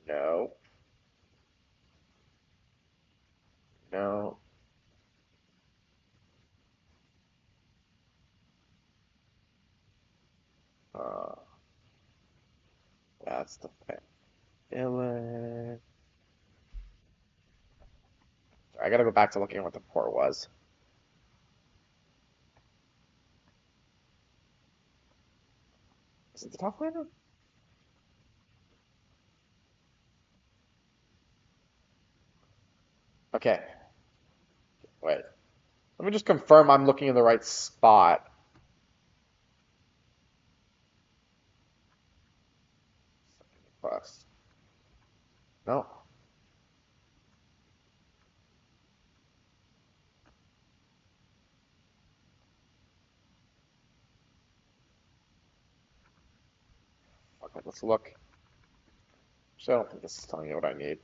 [SPEAKER 1] No. No. Uh, that's the villain. I gotta go back to looking at what the port was. Is it the top laner? Okay. Wait. Let me just confirm I'm looking in the right spot. Quest. No. Okay, let's look. So I don't think this is telling me what I need.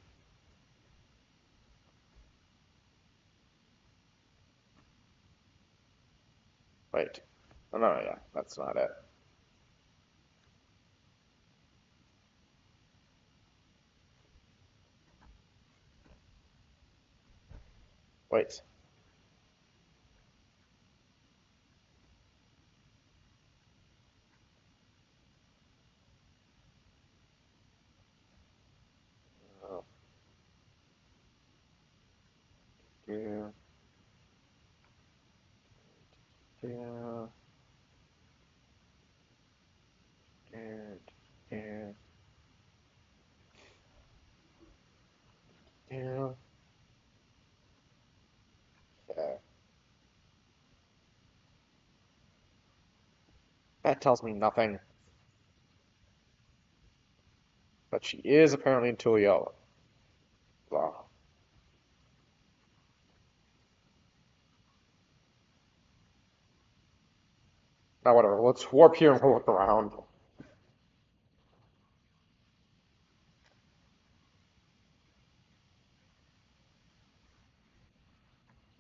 [SPEAKER 1] Wait. Oh, no, yeah, that's not it. Wait. Oh, yeah, yeah, and, and, yeah. Okay. That tells me nothing. But she is apparently in Tulliola. Well, now whatever. Let's warp here and we'll look around.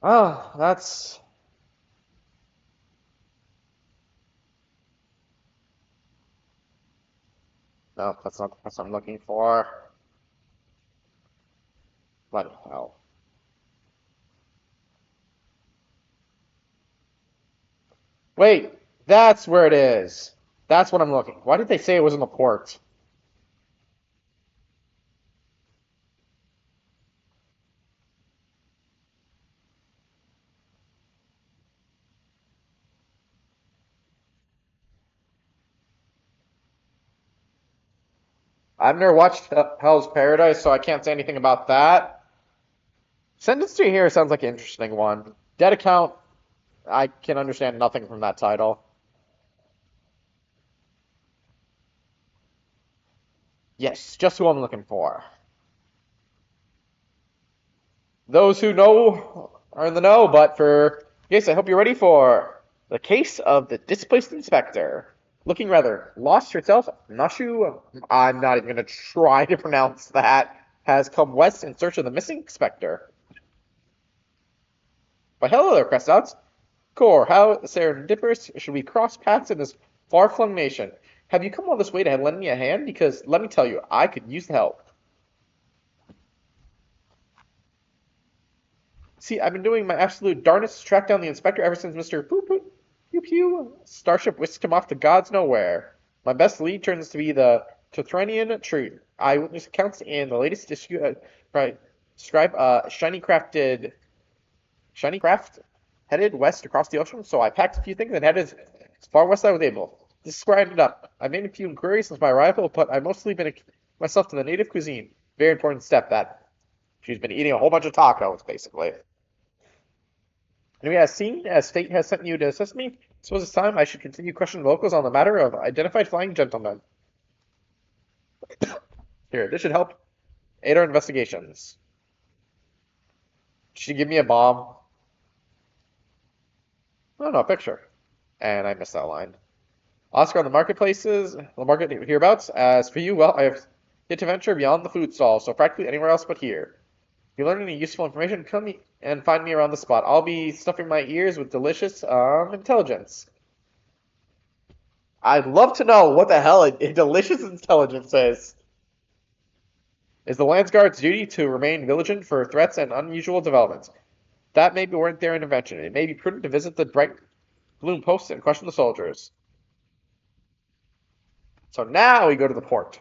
[SPEAKER 1] Oh, that's... No, that's not the person I'm looking for. Bloody hell. Wait, that's where it is. That's what I'm looking. Why did they say it was in the port? I've never watched Hell's Paradise, so I can't say anything about that. Sentence to Here sounds like an interesting one. Dead Account, I can understand nothing from that title. Yes, just who I'm looking for. Those who know are in the know, but for yes, I hope you're ready for the case of the displaced inspector. Looking rather lost herself, Nashu, I'm not even going to try to pronounce that, has come west in search of the missing inspector. But hello there, Crestouts. Core, how serendipitous should we cross paths in this far-flung nation? Have you come all this way to lend me a hand? Because let me tell you, I could use the help. See, I've been doing my absolute darnest to track down the inspector ever since Mr. Poop Poop Pew Pew Starship whisked him off to God's nowhere. My best lead turns to be the Tethranian tree. Eyewitness accounts and the latest issue describe shiny crafted shiny craft headed west across the ocean, so I packed a few things and headed as far west as I was able. This is where I ended up. I made a few inquiries since my arrival, but I've mostly been myself to the native cuisine. Very important step that she's been eating a whole bunch of tacos, basically. Anyway, as fate has sent you to assist me, suppose it's time I should continue questioning locals on the matter of identified flying gentlemen. Here, this should help aid our investigations. She give me a bomb. Oh no, a picture. And I missed that line. Oscar on the marketplaces, the market hereabouts. As for you, well, I have yet to venture beyond the food stall, so practically anywhere else but here. If you learn any useful information, come and find me around the spot. I'll be stuffing my ears with delicious intelligence. I'd love to know what the hell a delicious intelligence is. Is the Landsguard's duty to remain vigilant for threats and unusual developments. That may be warrant their intervention. It may be prudent to visit the bright bloom posts and question the soldiers. So now we go to the port.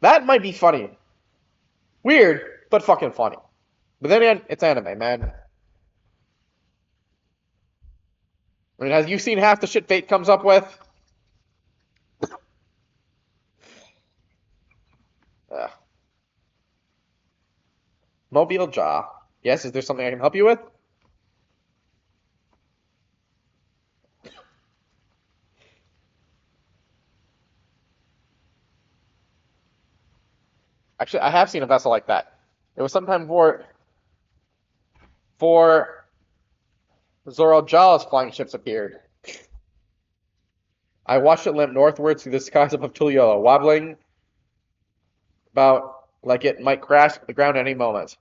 [SPEAKER 1] That might be funny. Weird, but fucking funny. But then again, it's anime, man. I mean, have you seen half the shit Fate comes up with? Ugh. Mobile Jaw. Yes, is there something I can help you with? Actually, I have seen a vessel like that. It was sometime before Zoral Jaw's flying ships appeared. I watched it limp northward through the skies above Tuliolo, wobbling about like it might crash to the ground at any moment.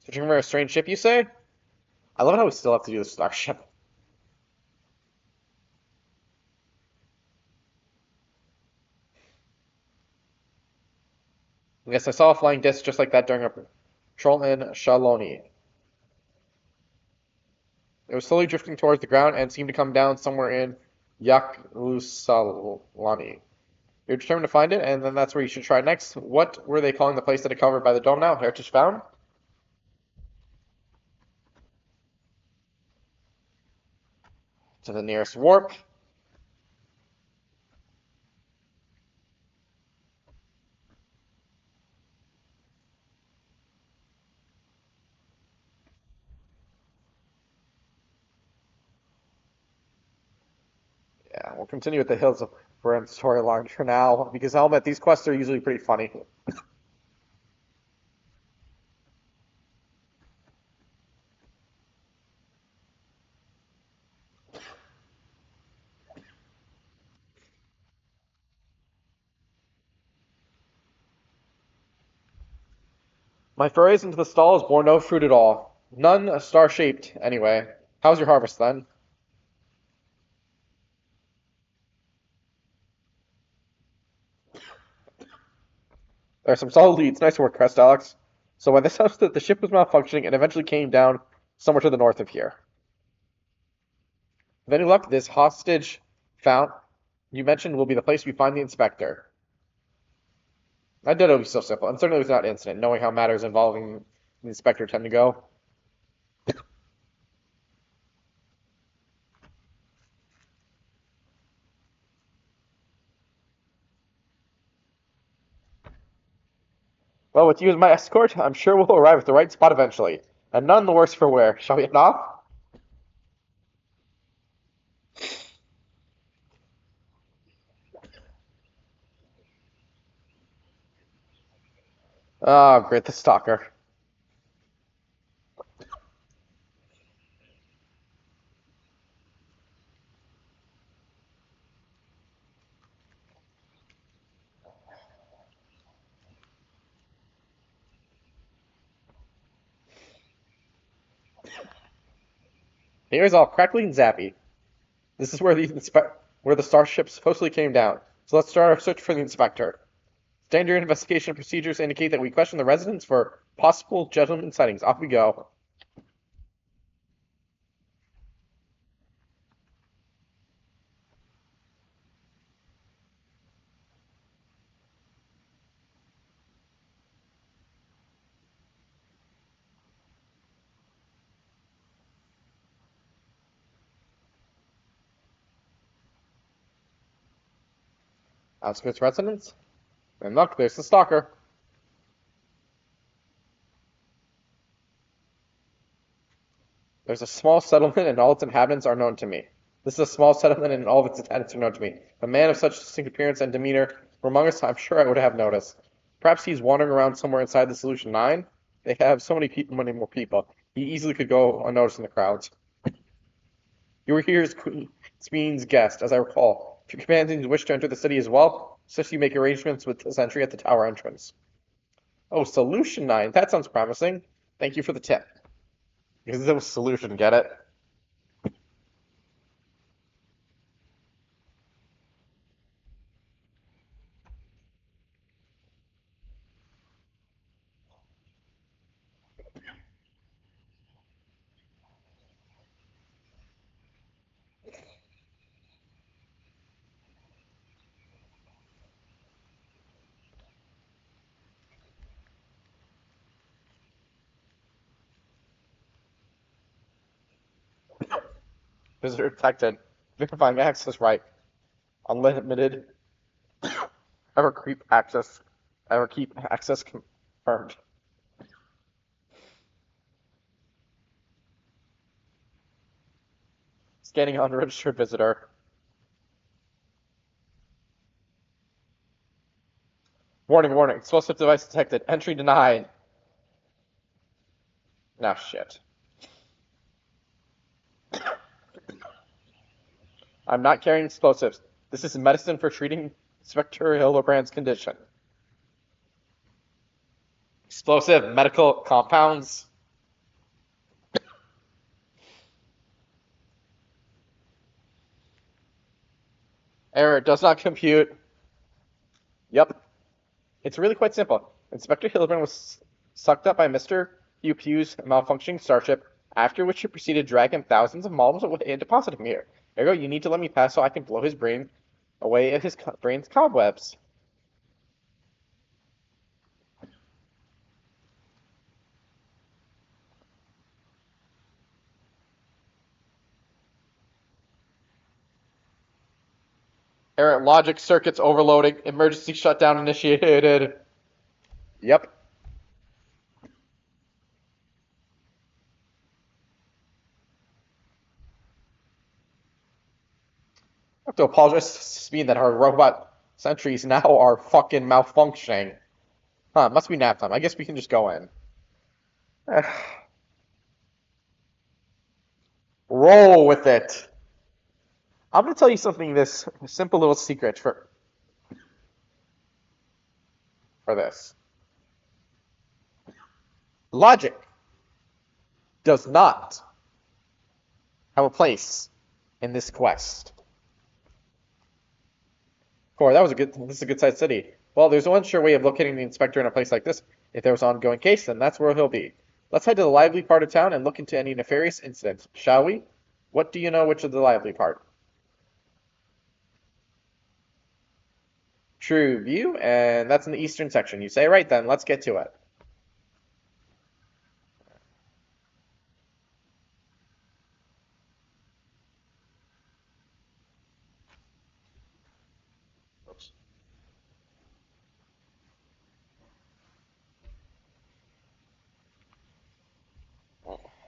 [SPEAKER 1] Searching for a strange ship, you say? I love how we still have to do the starship. Yes, I saw a flying disc just like that during a patrol in Shaloni. It was slowly drifting towards the ground and seemed to come down somewhere in Yaklusalani. You're determined to find it, and then that's where you should try next. What were they calling the place that is covered by the dome now? Heritage found? To the nearest warp. Yeah, we'll continue with the Hills of Bren storyline for now, because I'll admit these quests are usually pretty funny. My forays into the stalls bore no fruit at all. None star-shaped, anyway. How's your harvest, then? There are some solid leads. Nice work, Crest Alex. So by this house, the ship was malfunctioning and eventually came down somewhere to the north of here. With any luck, this hostage found you mentioned will be the place we find the inspector. I did it would be so simple, and certainly it was not incident, knowing how matters involving the inspector tend to go. Well, with you as my escort, I'm sure we'll arrive at the right spot eventually. And none the worse for wear. Shall we head off? Oh, great, the stalker. Here's all crackly and zappy. This is where the starship supposedly came down. So let's start our search for the inspector. Standard investigation procedures indicate that we question the residents for possible gentleman sightings. Off we go. Outskirts residents? And look, there's the stalker. There's a small settlement and all its inhabitants are known to me. This is a small settlement and all of its inhabitants are known to me. A man of such distinct appearance and demeanor were among us, I'm sure I would have noticed. Perhaps he's wandering around somewhere inside the Solution 9? They have so many more people. He easily could go unnoticed in the crowds. You were here as Queen's guest, as I recall. If your companions wish to enter the city as well, suggest you make arrangements with the sentry at the tower entrance. Oh, Solution 9. That sounds promising. Thank you for the tip. Because it was Solution, get it? Visitor detected. Verifying access right. Unlimited. Ever keep access confirmed. Scanning unregistered visitor. Warning, warning. Explosive device detected. Entry denied. Now shit. I'm not carrying explosives. This is medicine for treating Inspector Hildebrand's condition. Explosive medical compounds. Error does not compute. Yep. It's really quite simple. Inspector Hildebrand was sucked up by Mr. Hugh Pugh's malfunctioning starship, after which he proceeded to drag him thousands of miles away and deposit him here. Ergo, you need to let me pass so I can blow his brain away at his brain's cobwebs. Error, logic circuits overloading. Emergency shutdown initiated. Yep. I have to apologize to Sabine that our robot sentries now are fucking malfunctioning. Huh, must be nap time. I guess we can just go in. Roll with it. I'm going to tell you something, this simple little secret for this. Logic does not have a place in this quest. Core, this is a good sized city. Well, there's one sure way of locating the inspector in a place like this. If there was an ongoing case, then that's where he'll be. Let's head to the lively part of town and look into any nefarious incidents, shall we? What do you know which is the lively part? True View, and that's in the eastern section. You say right then, let's get to it.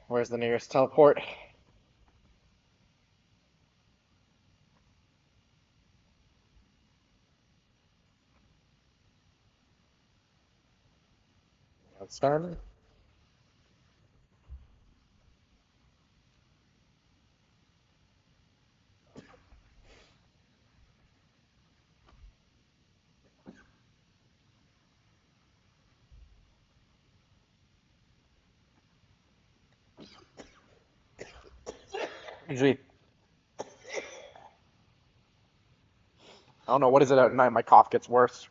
[SPEAKER 1] Where's the nearest teleport? That's done. Usually, I don't know, what is it at night? My cough gets worse.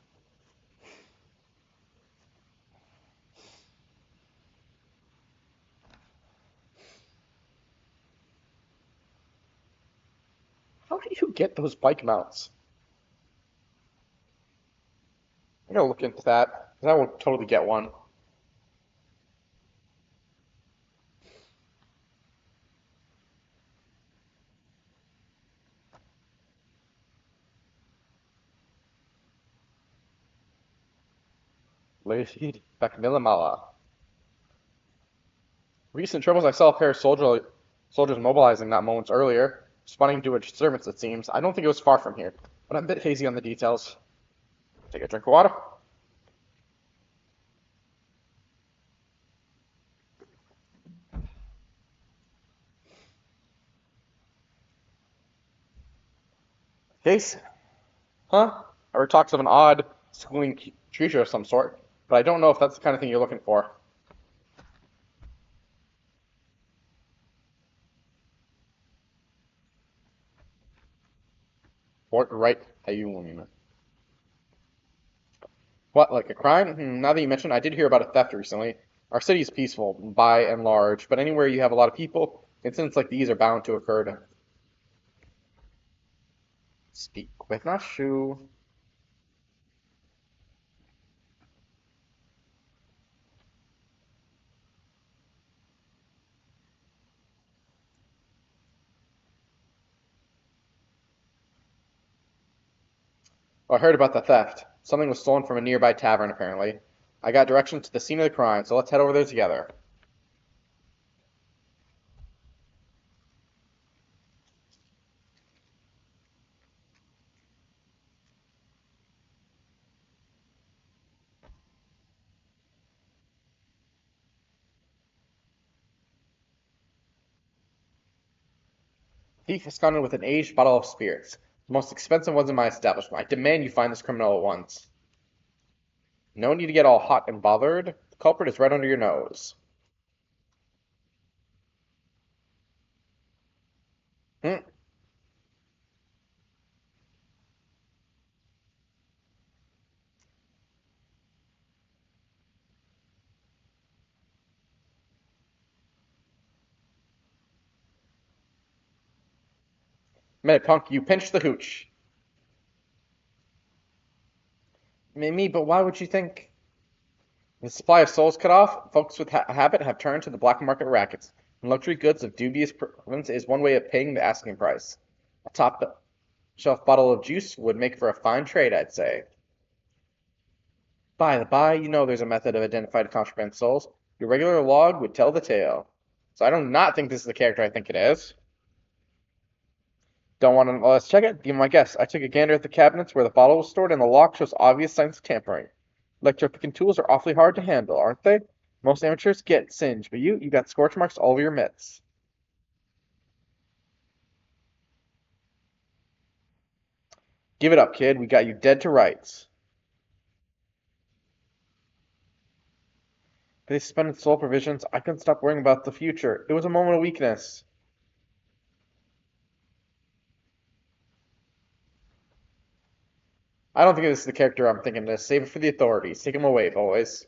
[SPEAKER 1] How do you get those bike mounts? I'm gonna look into that, 'cause I will totally get one. Lazy back Millimala. Recent troubles, I saw a pair of soldiers mobilizing that moments earlier, responding to a disturbance, it seems. I don't think it was far from here, but I'm a bit hazy on the details. Take a drink of water. Case? Huh? I heard talks of an odd, schooling creature of some sort, but I don't know if that's the kind of thing you're looking for. Fort right Ayun. What, like a crime? Now that you mention, I did hear about a theft recently. Our city is peaceful, by and large, but anywhere you have a lot of people, incidents like these are bound to occur. Speak with Nashu. Well, I heard about the theft. Something was stolen from a nearby tavern, apparently. I got directions to the scene of the crime, so let's head over there together. Thief absconded with an aged bottle of spirits, the most expensive ones in my establishment. I demand you find this criminal at once. No need to get all hot and bothered. The culprit is right under your nose. Hmm. Minute, punk, you pinched the hooch. Me, but why would you think? The supply of souls cut off, folks with habit have turned to the black market rackets, and luxury goods of dubious provenance is one way of paying the asking price. A top shelf bottle of juice would make for a fine trade, I'd say. By the by, you know there's a method of identifying contraband souls. Your regular log would tell the tale. So I do not think this is the character I think it is. Don't want to let's check it? Be my guess. I took a gander at the cabinets where the bottle was stored, and the lock shows obvious signs of tampering. Electro-picking tools are awfully hard to handle, aren't they? Most amateurs get singed, but you got scorch marks all over your mitts. Give it up, kid. We got you dead to rights. If they suspended soul provisions, I couldn't stop worrying about the future. It was a moment of weakness. I don't think this is the character I'm thinking of. Save it for the authorities. Take him away, boys.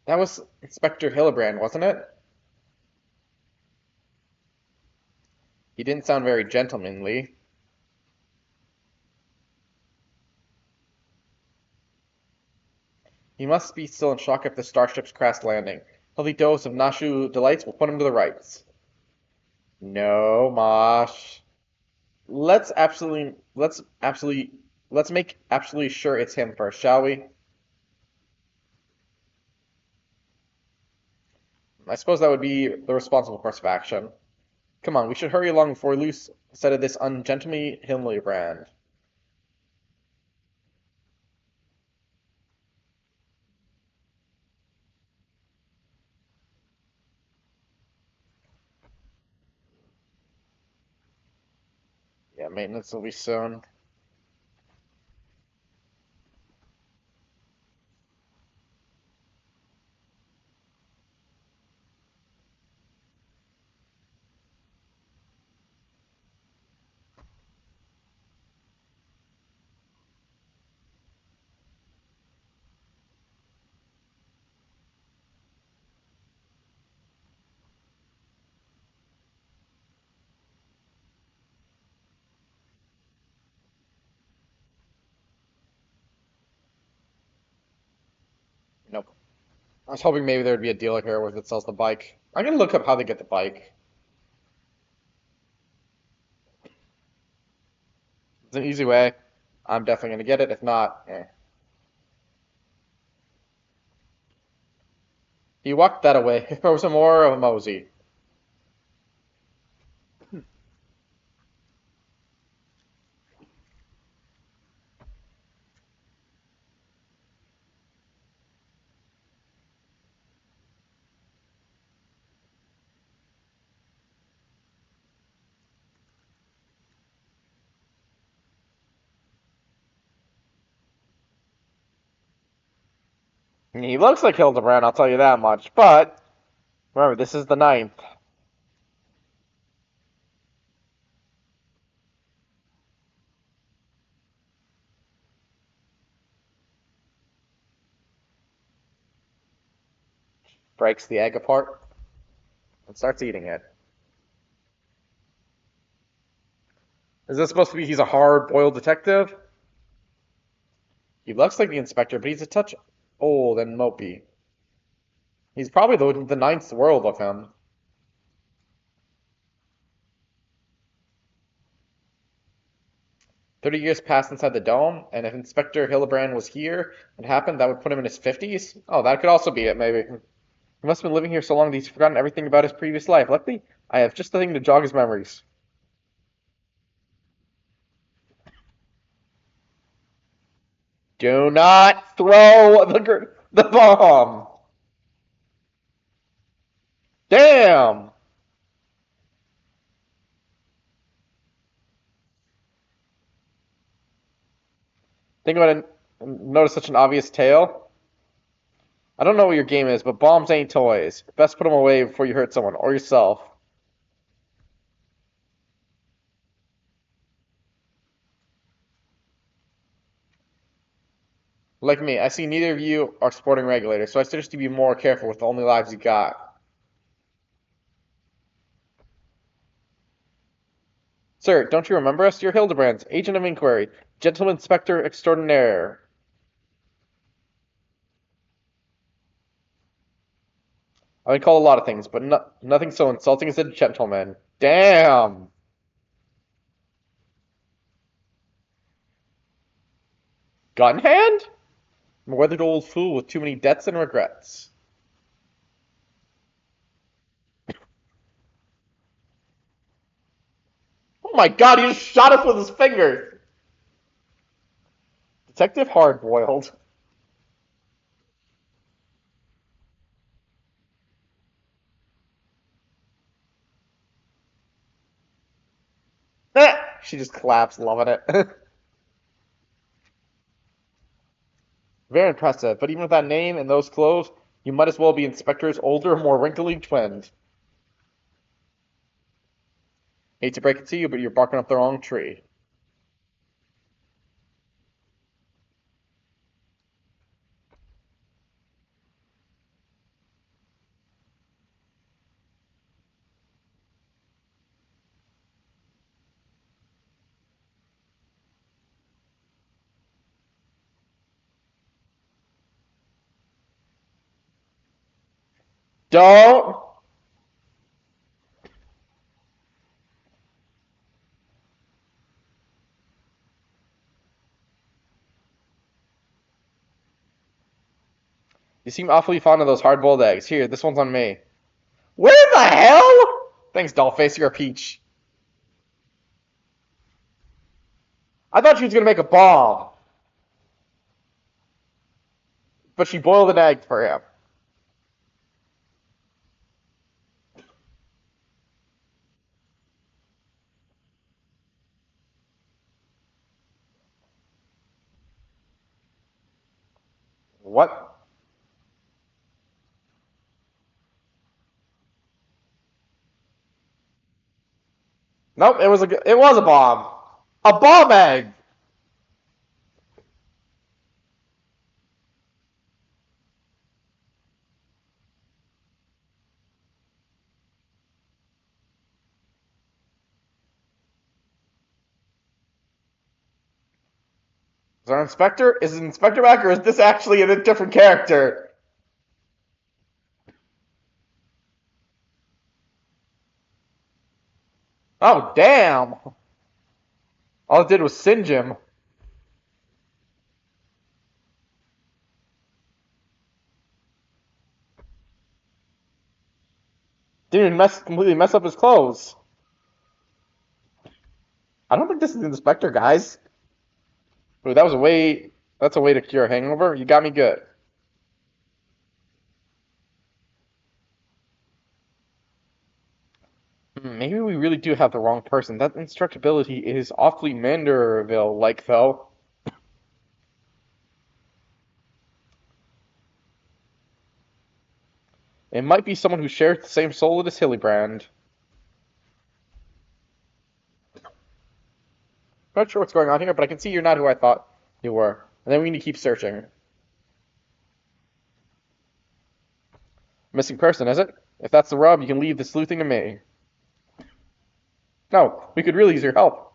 [SPEAKER 1] That was Inspector Hillebrand, wasn't it? He didn't sound very gentlemanly. He must be still in shock after the starship's crash landing. Healthy dose of Nashu delights will put him to the rights. No, Mosh. Let's make absolutely sure it's him first, shall we? I suppose that would be the responsible course of action. Come on, we should hurry along before we lose sight of this ungentlemanly Hillebrand. Yeah, maintenance will be soon. I was hoping maybe there'd be a dealer here that sells the bike. I'm gonna look up how they get the bike. It's an easy way. I'm definitely gonna get it. If not, eh. He walked that away. Throw some more of a mosey. He looks like Hildebrand, I'll tell you that much. But remember, this is the ninth. Breaks the egg apart and starts eating it. Is this supposed to be he's a hard-boiled detective? He looks like the inspector, but he's a touch old and mopey. He's probably the ninth world of him. 30 years passed inside the dome, and if Inspector Hildebrand was here and happened, that would put him in his 50s? Oh, that could also be it, maybe. He must have been living here so long that he's forgotten everything about his previous life. Luckily, I have just the thing to jog his memories. Do not throw the bomb! Damn! Think about it. Notice such an obvious tale? I don't know what your game is, but bombs ain't toys. Best put them away before you hurt someone, or yourself. Like me, I see neither of you are sporting regulators, so I suggest you be more careful with the only lives you got. Sir, don't you remember us? You're Hildebrands, agent of inquiry, gentleman inspector extraordinaire. I've been called a lot of things, but nothing so insulting as a gentleman. Damn! Gun in hand? I'm a weathered old fool with too many debts and regrets. Oh my god, he just shot us with his fingers! Detective Hardboiled. She just collapsed, loving it. Very impressive, but even with that name and those clothes, you might as well be Inspector's older, more wrinkly twin. Hate to break it to you, but you're barking up the wrong tree. Don't! You seem awfully fond of those hard-boiled eggs. Here, this one's on me. Where the hell? Thanks, Dollface, you're a peach. I thought she was gonna make a bomb, but she boiled an egg for him. What? Nope, it was a bomb. A bomb egg. Is our inspector? Is it Inspector back, or is this actually a different character? Oh, damn! All it did was singe him. Didn't even completely mess up his clothes. I don't think this is the inspector, guys. Ooh, that's a way to cure a hangover. You got me good. Maybe we really do have the wrong person. That instructability is awfully Manderville-like, though. It might be someone who shares the same soul as Hillybrand. Not sure what's going on here, but I can see you're not who I thought you were. And then we need to keep searching. Missing person, is it? If that's the rub, you can leave the sleuthing to me. No, we could really use your help.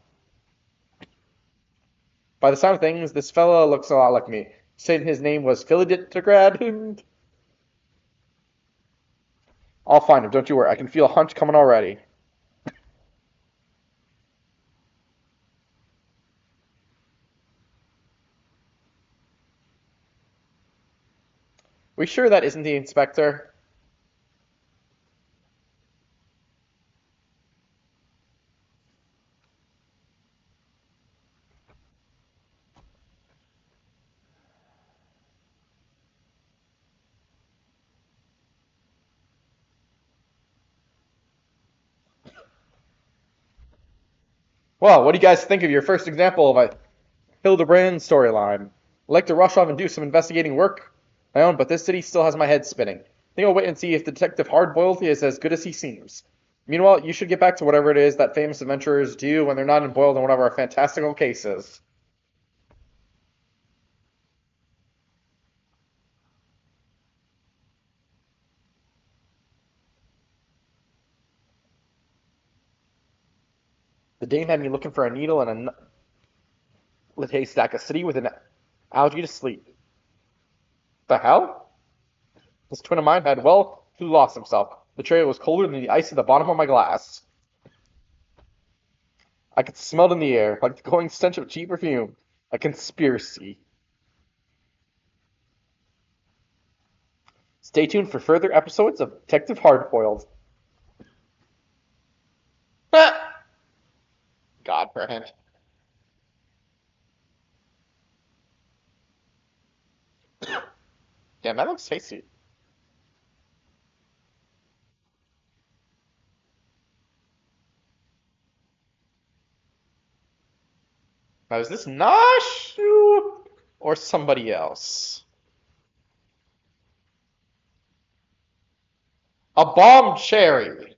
[SPEAKER 1] By the sound of things, this fella looks a lot like me. Saying his name was Philiditograd. I'll find him, don't you worry. I can feel a hunch coming already. We sure that isn't the inspector? Well, what do you guys think of your first example of a Hildebrand storyline? I'd like to rush off and do some investigating work my own, but this city still has my head spinning. I think I'll wait and see if Detective Hardboiled is as good as he seems. Meanwhile, you should get back to whatever it is that famous adventurers do when they're not embroiled in one of our fantastical cases. The dame had me looking for a needle in a lit haystack, a city with an algae to sleep. The hell? This twin of mine had, well, he lost himself. The trail was colder than the ice at the bottom of my glass. I could smell it in the air, like the glowing stench of cheap perfume. A conspiracy. Stay tuned for further episodes of Detective Hardboiled. God, Brand. Damn, that looks tasty. Now, is this Nashu or somebody else? A bomb cherry.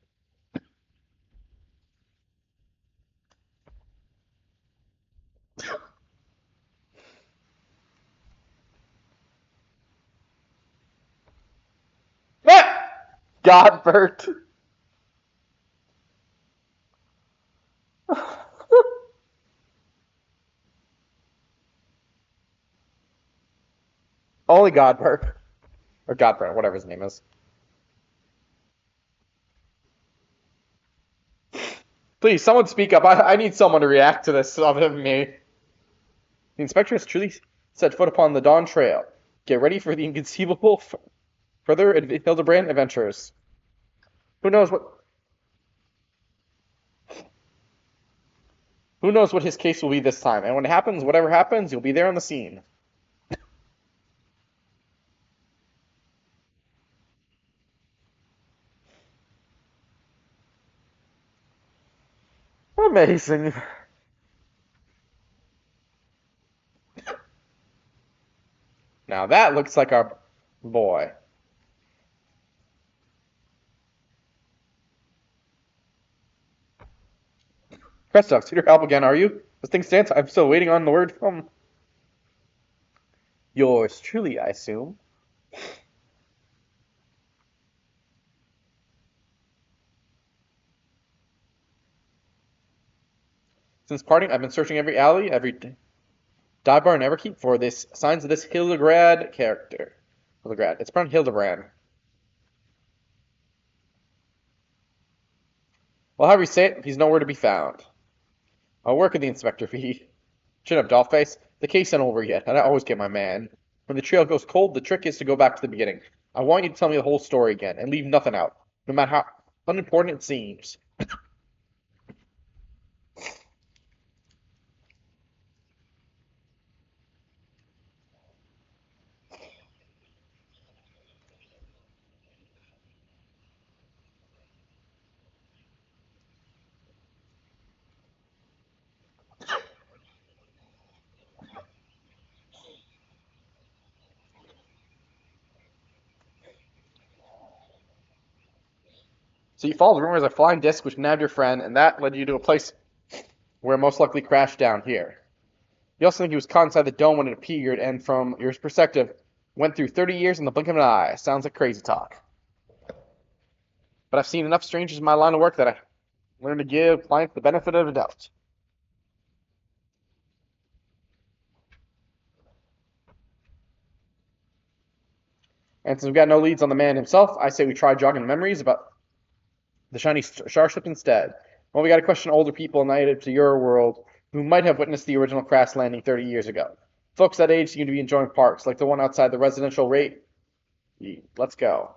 [SPEAKER 1] Godbert. Only Godbert. Or Godbert, whatever his name is. Please, someone speak up. I need someone to react to this other than me. The inspector has truly set foot upon the Dawntrail. Get ready for the inconceivable further Hildebrand adventures. Who knows what Who knows what his case will be this time? And when it happens, whatever happens, you'll be there on the scene. Amazing. Now that looks like our boy. Crestox, need your help again, are you? As things stand, I'm still waiting on the word from yours truly, I assume. Since parting, I've been searching every alley, every dive bar, and Everkeep for this signs of this Hildegrad character. Hildegrad. It's pronounced Hildebrand. Well, however you say it, he's nowhere to be found. I'll work with the inspector, V. Chin up, dollface. The case ain't over yet, and I always get my man. When the trail goes cold, the trick is to go back to the beginning. I want you to tell me the whole story again, and leave nothing out, no matter how unimportant it seems. So you followed rumors of a flying disc which nabbed your friend, and that led you to a place where it most likely crashed down here. You also think he was caught inside the dome when it appeared, and from your perspective, went through 30 years in the blink of an eye. Sounds like crazy talk. But I've seen enough strangers in my line of work that I learned to give clients the benefit of the doubt. And since we've got no leads on the man himself, I say we try jogging memories about the shiny starship instead. Well, we got to question older people native to your world who might have witnessed the original crash landing 30 years ago. Folks that age seem to be enjoying parks, like the one outside the residential rate. Let's go.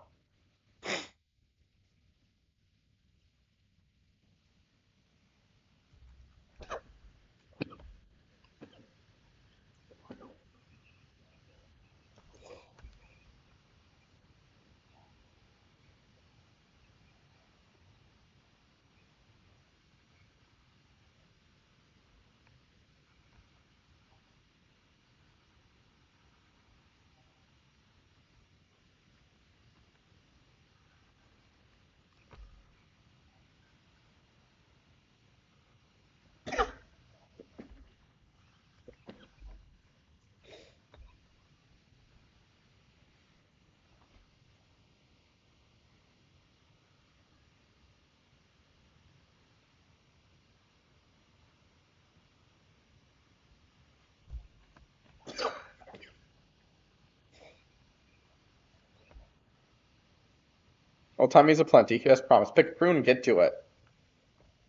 [SPEAKER 1] Well, time is aplenty. As promised. Pick a prune and get to it.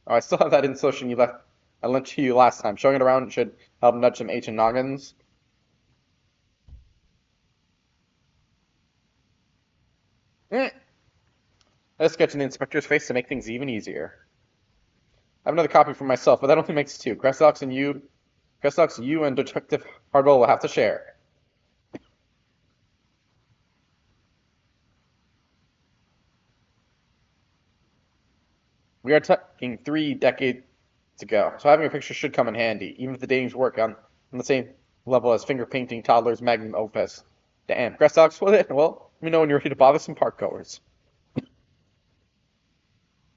[SPEAKER 1] Oh, I still have that insulation you left. I lent to you last time. Showing it around should help nudge some ancient noggins. Eh. Let's sketch in the inspector's face to make things even easier. I have another copy for myself, but that only makes two. Cressox, you and Detective Hardwell will have to share. We are talking 3 decades ago, so having a picture should come in handy, even if the datings work on the same level as finger painting toddler's magnum opus. Damn, Cressox, well, let me know when you're ready to bother some park goers.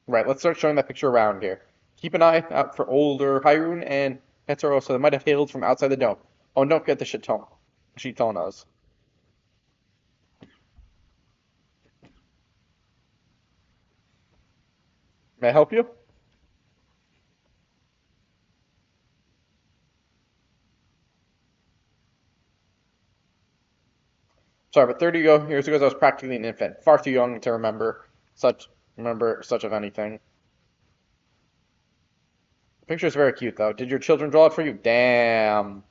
[SPEAKER 1] Right, let's start showing that picture around here. Keep an eye out for older Hyrule and Hetero, so they might have hailed from outside the dome. Oh, and don't forget the Shitonas. May I help you? Sorry, but 30 years ago, I was practically an infant, far too young to remember such of anything. The picture is very cute, though. Did your children draw it for you? Damn.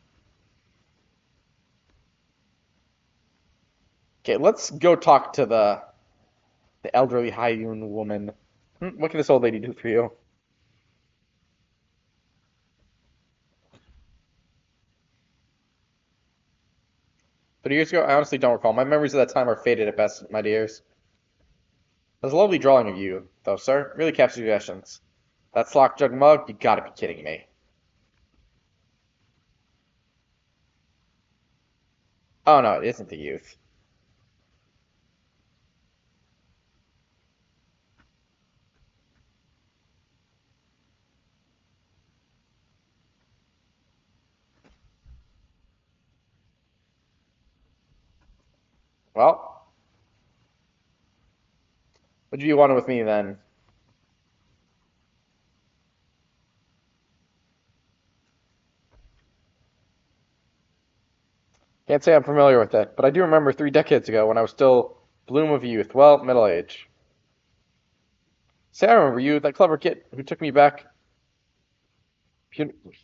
[SPEAKER 1] Okay, let's go talk to the elderly Hyun woman. What can this old lady do for you? 30 years ago? I honestly don't recall. My memories of that time are faded at best, my dears. That's a lovely drawing of you, though, sir. Really captures your essence. That slock jug mug? You gotta be kidding me. Oh no, it isn't the youth. Well, what do you want with me then? Can't say I'm familiar with it, but I do remember 3 decades ago when I was still bloom of youth, well, middle age. Say, I remember you, that clever kid who took me back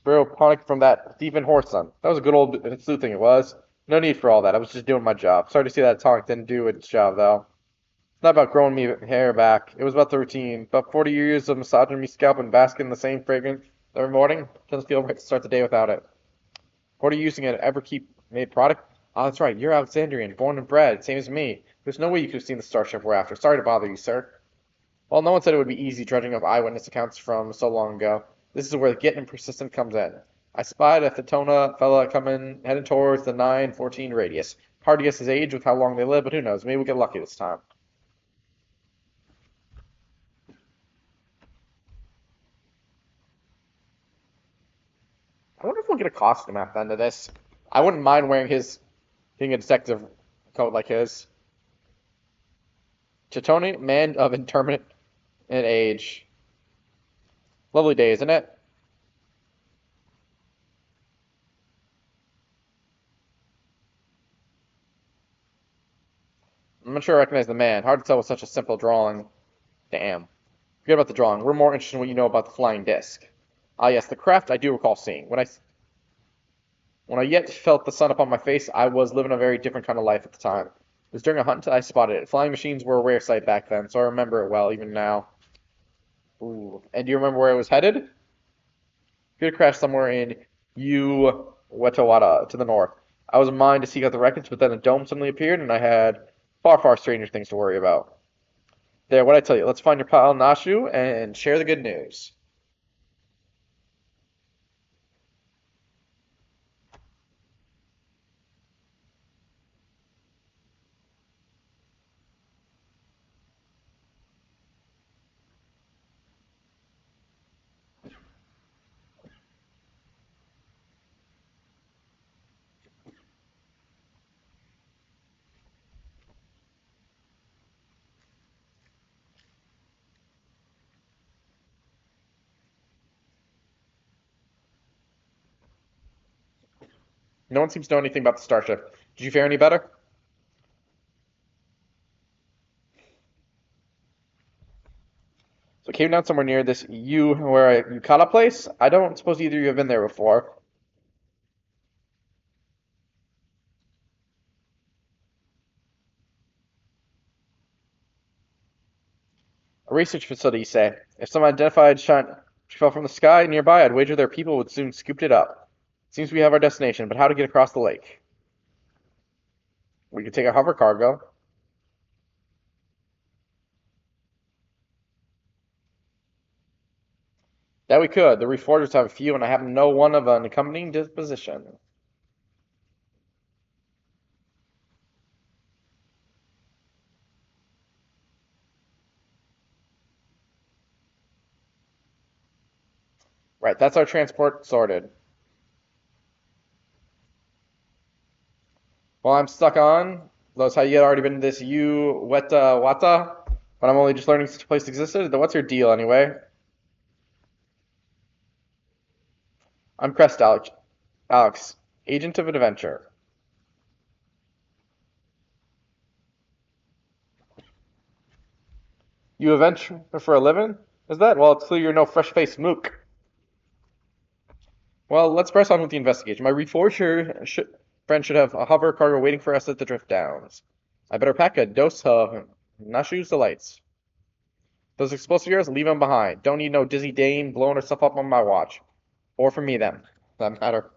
[SPEAKER 1] Ponic from that thieving horse son. That was a good old sleuth thing it was. No need for all that. I was just doing my job. Sorry to see that tonic didn't do its job, though. It's not about growing me hair back. It was about the routine. About 40 years of massaging me scalp and basking in the same fragrance every morning. Doesn't feel right to start the day without it. What are you using an Everkeep made product? Oh, that's right. You're Alexandrian, born and bred, same as me. There's no way you could have seen the starship we're after. Sorry to bother you, sir. Well, no one said it would be easy dredging up eyewitness accounts from so long ago. This is where the getting persistent comes in. I spied a Thetona fella coming, heading towards the 914 radius. Hard to guess his age with how long they live, but who knows? Maybe we'll get lucky this time. I wonder if we'll get a costume at the end of this. I wouldn't mind wearing his, being a detective coat like his. Chitoni, man of intermittent age. Lovely day, isn't it? I'm not sure I recognize the man. Hard to tell with such a simple drawing. Damn. Forget about the drawing. We're more interested in what you know about the flying disc. Ah, yes, the craft I do recall seeing. When I yet felt the sun upon my face, I was living a very different kind of life at the time. It was during a hunt I spotted it. Flying machines were a rare sight back then, so I remember it well, even now. Ooh. And do you remember where it was headed? It had crashed somewhere in Uwetawada, to the north. I was in mind to seek out the wreckage, but then a dome suddenly appeared, and I had far, far stranger things to worry about. There, what I tell you, let's find your pal Nashu and share the good news. No one seems to know anything about the starship. Did you fare any better? So it came down somewhere near this Yukata place. I don't suppose either of you have been there before. A research facility, you say. If some identified shine fell from the sky nearby, I'd wager their people would soon scoop it up. Seems we have our destination, but how to get across the lake? We could take a hover cargo. That we could. The reforgers have a few, and I happen to know one of an accompanying disposition. Right, that's our transport sorted. Well, I'm stuck on. Those how you had already been to this Weta, but I'm only just learning such a place existed. What's your deal anyway? I'm Crest Alex, agent of adventure. You adventure for a living? Is that? Well, it's clear you're no fresh-faced mook. Well, let's press on with the investigation. My friend should have a hover cargo waiting for us at the drift downs. I better pack a dose of Nashu's delights. Those explosive arrows, leave them behind. Don't need no dizzy dame blowing herself up on my watch. Or for me, then. For that matter.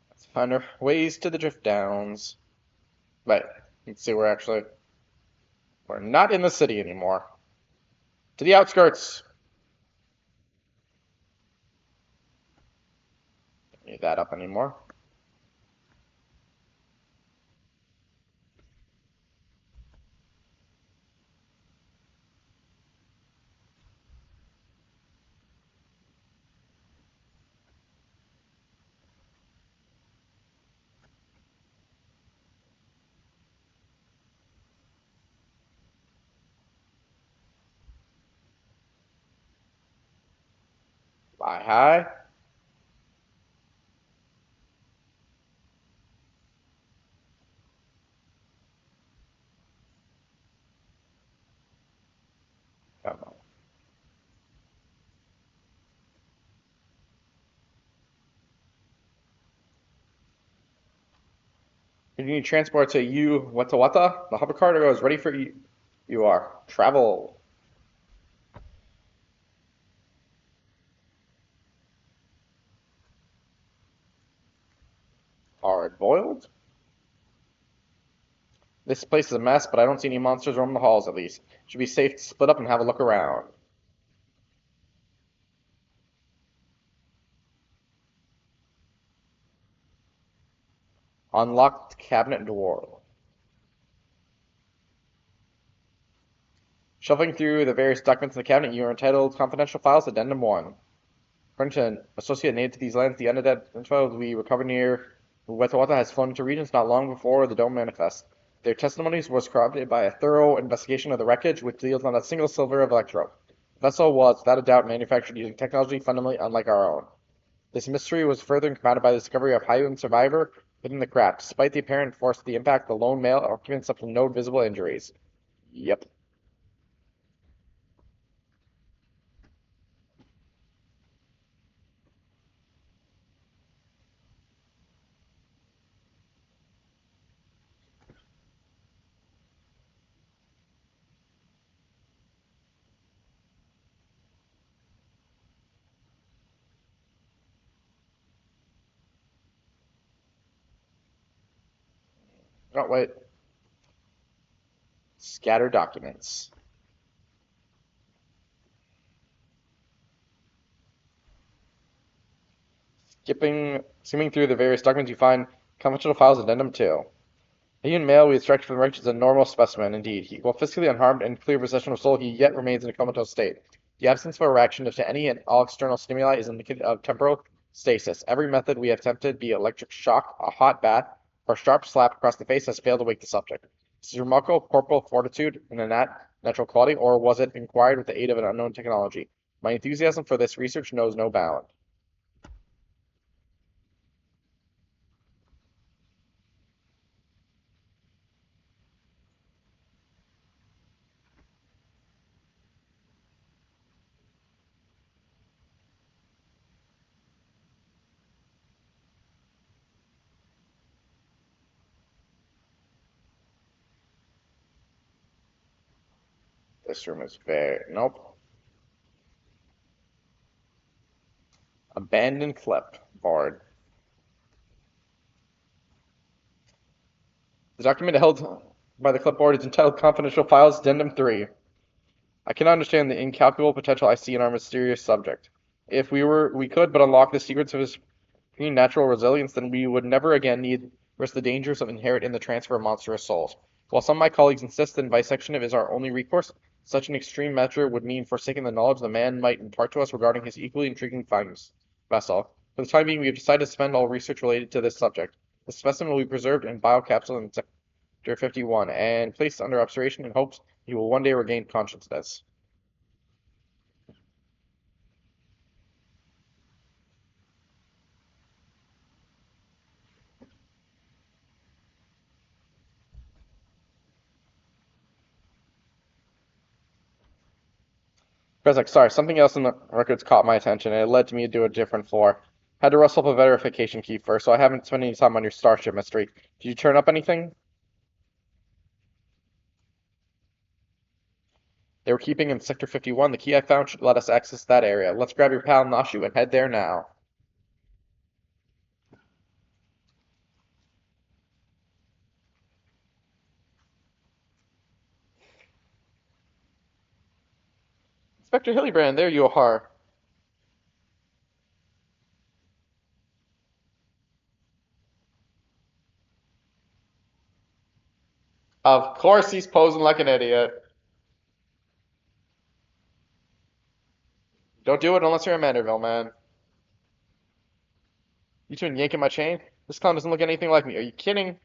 [SPEAKER 1] Let's find our ways to the drift downs. Right. Let's see, we're not in the city anymore. To the outskirts. Don't need that up anymore. Aye, hi. Come on. You need transport to Wata Wata. The hover cargo is ready for you. You are. Travel. Hard boiled. This place is a mess, but I don't see any monsters roaming the halls at least. Should be safe to split up and have a look around. Unlocked cabinet door. Shuffling through the various documents in the cabinet, you are entitled Confidential Files Addendum 1. According to an associate native to these lands, the undead info we recovered near Weta Weta has flown into regions not long before the Dome manifest. Their testimonies was corroborated by a thorough investigation of the wreckage, which deals not a single sliver of electro. The vessel was, without a doubt, manufactured using technology fundamentally unlike our own. This mystery was further compounded by the discovery of Hyun survivor within the craft. Despite the apparent force of the impact, the lone male occupant suffered no visible injuries. Yep. Oh, wait. Scatter documents. Skimming through the various documents, you find confidential files addendum 2. A human male we extracted from the wreckage is a normal specimen, indeed. While physically unharmed and in clear possession of soul, he yet remains in a comatose state. The absence of a reaction to any and all external stimuli is indicative of temporal stasis. Every method we have attempted, be it electric shock, a hot bath, or a sharp slap across the face, has failed to wake the subject. Is his remarkable corporal fortitude an innate natural quality, or was it acquired with the aid of an unknown technology? My enthusiasm for this research knows no bound. This room is very... Nope. Abandoned clipboard. The document held by the clipboard is entitled Confidential Files Addendum 3. I cannot understand the incalculable potential I see in our mysterious subject. If we could but unlock the secrets of his natural resilience, then we would never again need risk the dangers of inherit in the transfer of monstrous souls. While some of my colleagues insist that visection is our only recourse, such an extreme measure would mean forsaking the knowledge the man might impart to us regarding his equally intriguing findings. Vessel. For the time being, we have decided to suspend all research related to this subject. The specimen will be preserved in biocapsule in Sector 51 and placed under observation in hopes he will one day regain consciousness. Like, sorry, something else in the records caught my attention, and it led to me to do a different floor. Had to rustle up a verification key first, so I haven't spent any time on your Starship mystery. Did you turn up anything? They were keeping in Sector 51. The key I found should let us access that area. Let's grab your pal Nashu and head there now. Inspector Hillybrand, there you are. Of course he's posing like an idiot. Don't do it unless you're in Manderville, man. You two yanking my chain? This clown doesn't look anything like me. Are you kidding?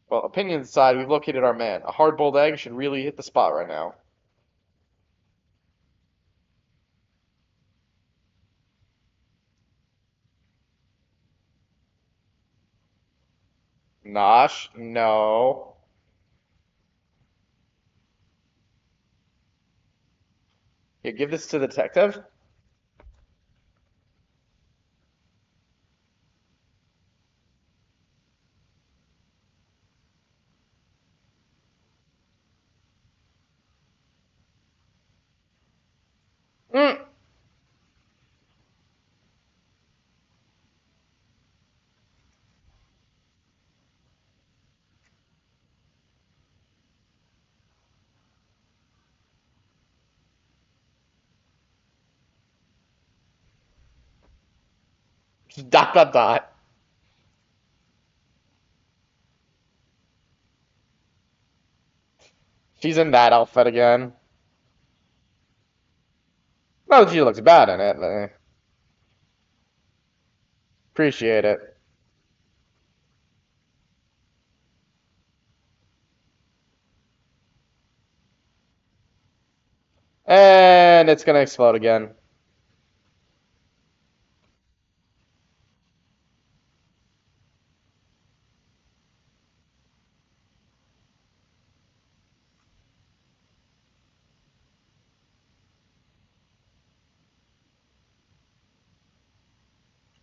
[SPEAKER 1] Well, opinions aside, we've located our man. A hard-boiled egg should really hit the spot right now. Nosh, no. Here, give this to the detective. Mm. Dot dot dot. She's in that outfit again. Not that she looks bad in it. But appreciate it. And it's gonna explode again.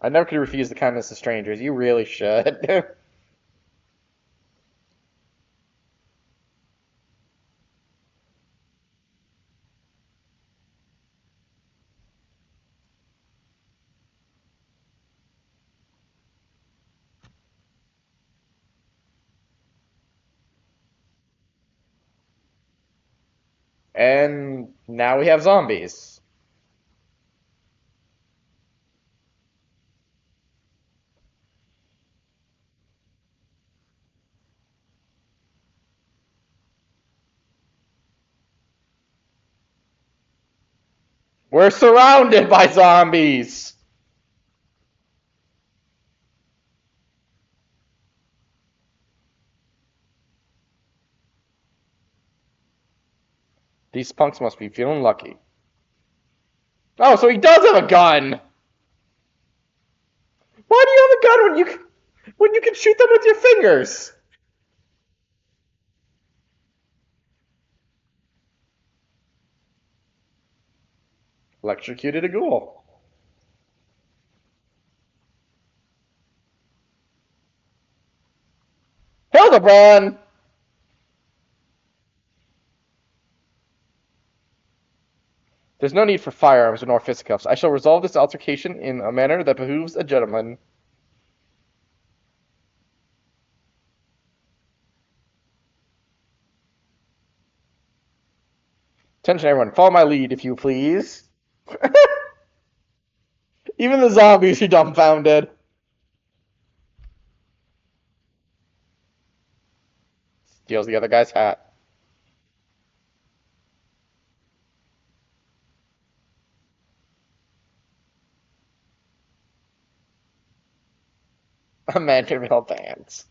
[SPEAKER 1] I never could refuse the kindness of strangers. You really should. And now we have zombies. We're surrounded by zombies. These punks must be feeling lucky. Oh, so he does have a gun. Why do you have a gun when you can shoot them with your fingers? Electrocuted a ghoul. Hildebrand! There's no need for firearms nor fisticuffs. I shall resolve this altercation in a manner that behooves a gentleman. Attention, everyone. Follow my lead, if you please. Even the zombies are dumbfounded. Steals the other guy's hat. A man can real dance.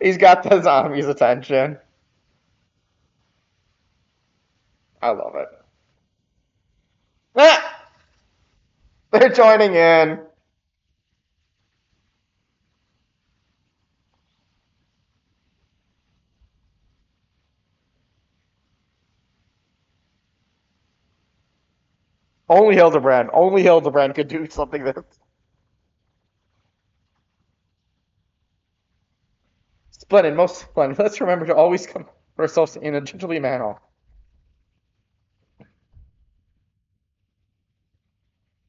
[SPEAKER 1] He's got the zombies' attention. I love it. Ah! They're joining in. Only Hildebrand could do something that. Splendid, most splendid. Let's remember to always come ourselves in a gentlemanly manner.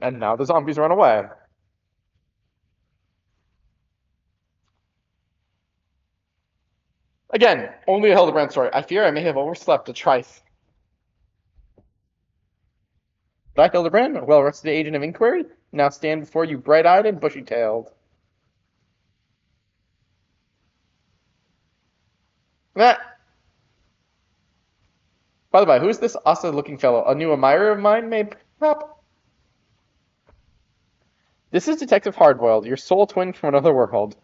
[SPEAKER 1] And now the zombies run away. Again, only a Hildebrand story. I fear I may have overslept a trice. Black Hildebrand, a well-rested agent of inquiry, now stand before you bright-eyed and bushy-tailed. Ah. By the way, who's this Asa-looking fellow? A new admirer of mine, mayhap? This is Detective Hardboiled, your soul twin from another world.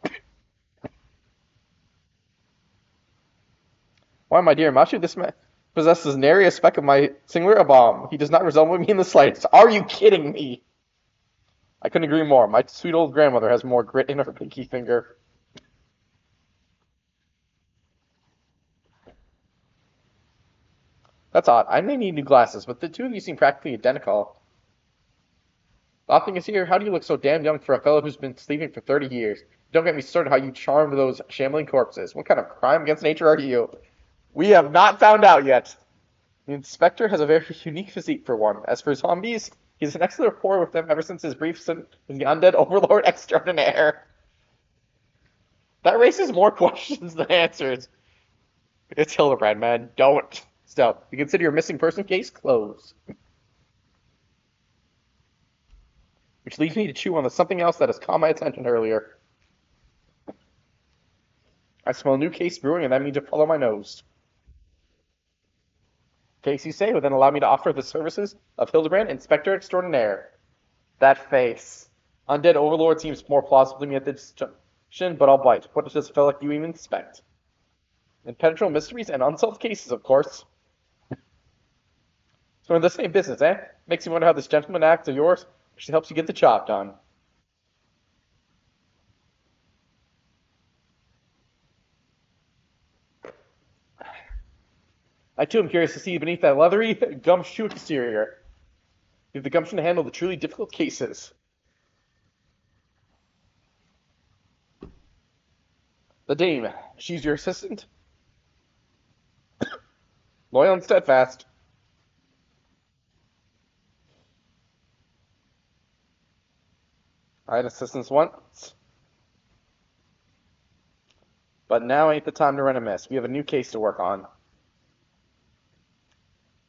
[SPEAKER 1] Why, my dear Machu, this man possesses nary a speck of my singular bomb. He does not resemble me in the slightest. Are you kidding me? I couldn't agree more. My sweet old grandmother has more grit in her pinky finger. That's odd. I may need new glasses, but the two of you seem practically identical. The odd thing is here, how do you look so damn young for a fellow who's been sleeping for 30 years? Don't get me started how you charmed those shambling corpses. What kind of crime against nature are you? We have not found out yet. The inspector has a very unique physique for one. As for zombies, he's an excellent rapport with them ever since his brief stint as the undead overlord extraordinaire. That raises more questions than answers. It's Hildebrand, man. Don't. Stop. You consider your missing person case closed. Which leads me to chew on something else that has caught my attention earlier. I smell a new case brewing, and that means to follow my nose. Case, you say, would then allow me to offer the services of Hildebrand, Inspector Extraordinaire. That face. Undead Overlord seems more plausible to me at this junction, but I'll bite. What does this feel like you even expect? Impenetrable mysteries and unsolved cases, of course. So in the same business, eh? Makes me wonder how this gentleman act of yours actually helps you get the job done. I too am curious to see beneath that leathery gumshoe exterior. You have the gumption to handle the truly difficult cases. The dame, she's your assistant? Loyal and steadfast. I had assistance once. But now ain't the time to run a mess. We have a new case to work on.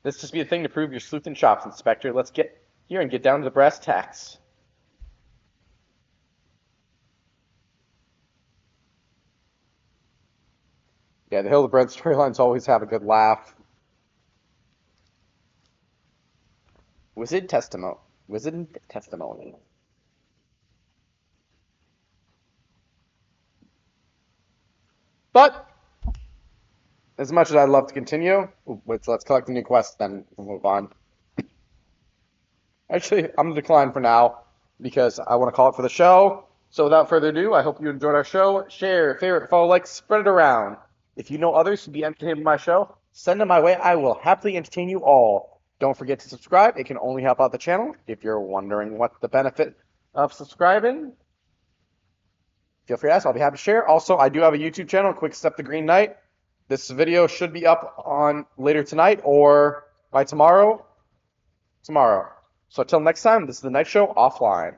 [SPEAKER 1] This just be a thing to prove your sleuthing chops, Inspector. Let's get here and get down to the brass tacks. Yeah, the Hildebrand storylines always have a good laugh. Wizard testimony. But as much as I'd love to continue, let's collect the new quest, then we'll move on. Actually, I'm going to decline for now because I want to call it for the show. So without further ado, I hope you enjoyed our show. Share, favorite, follow, like, spread it around. If you know others who'd be entertained by my show, send them my way. I will happily entertain you all. Don't forget to subscribe. It can only help out the channel. If you're wondering what the benefit of subscribing, feel free to ask. I'll be happy to share. Also, I do have a YouTube channel, Quick Step the Green Knight. This video should be up on later tonight or by tomorrow. So until next time, this is the Night Show offline.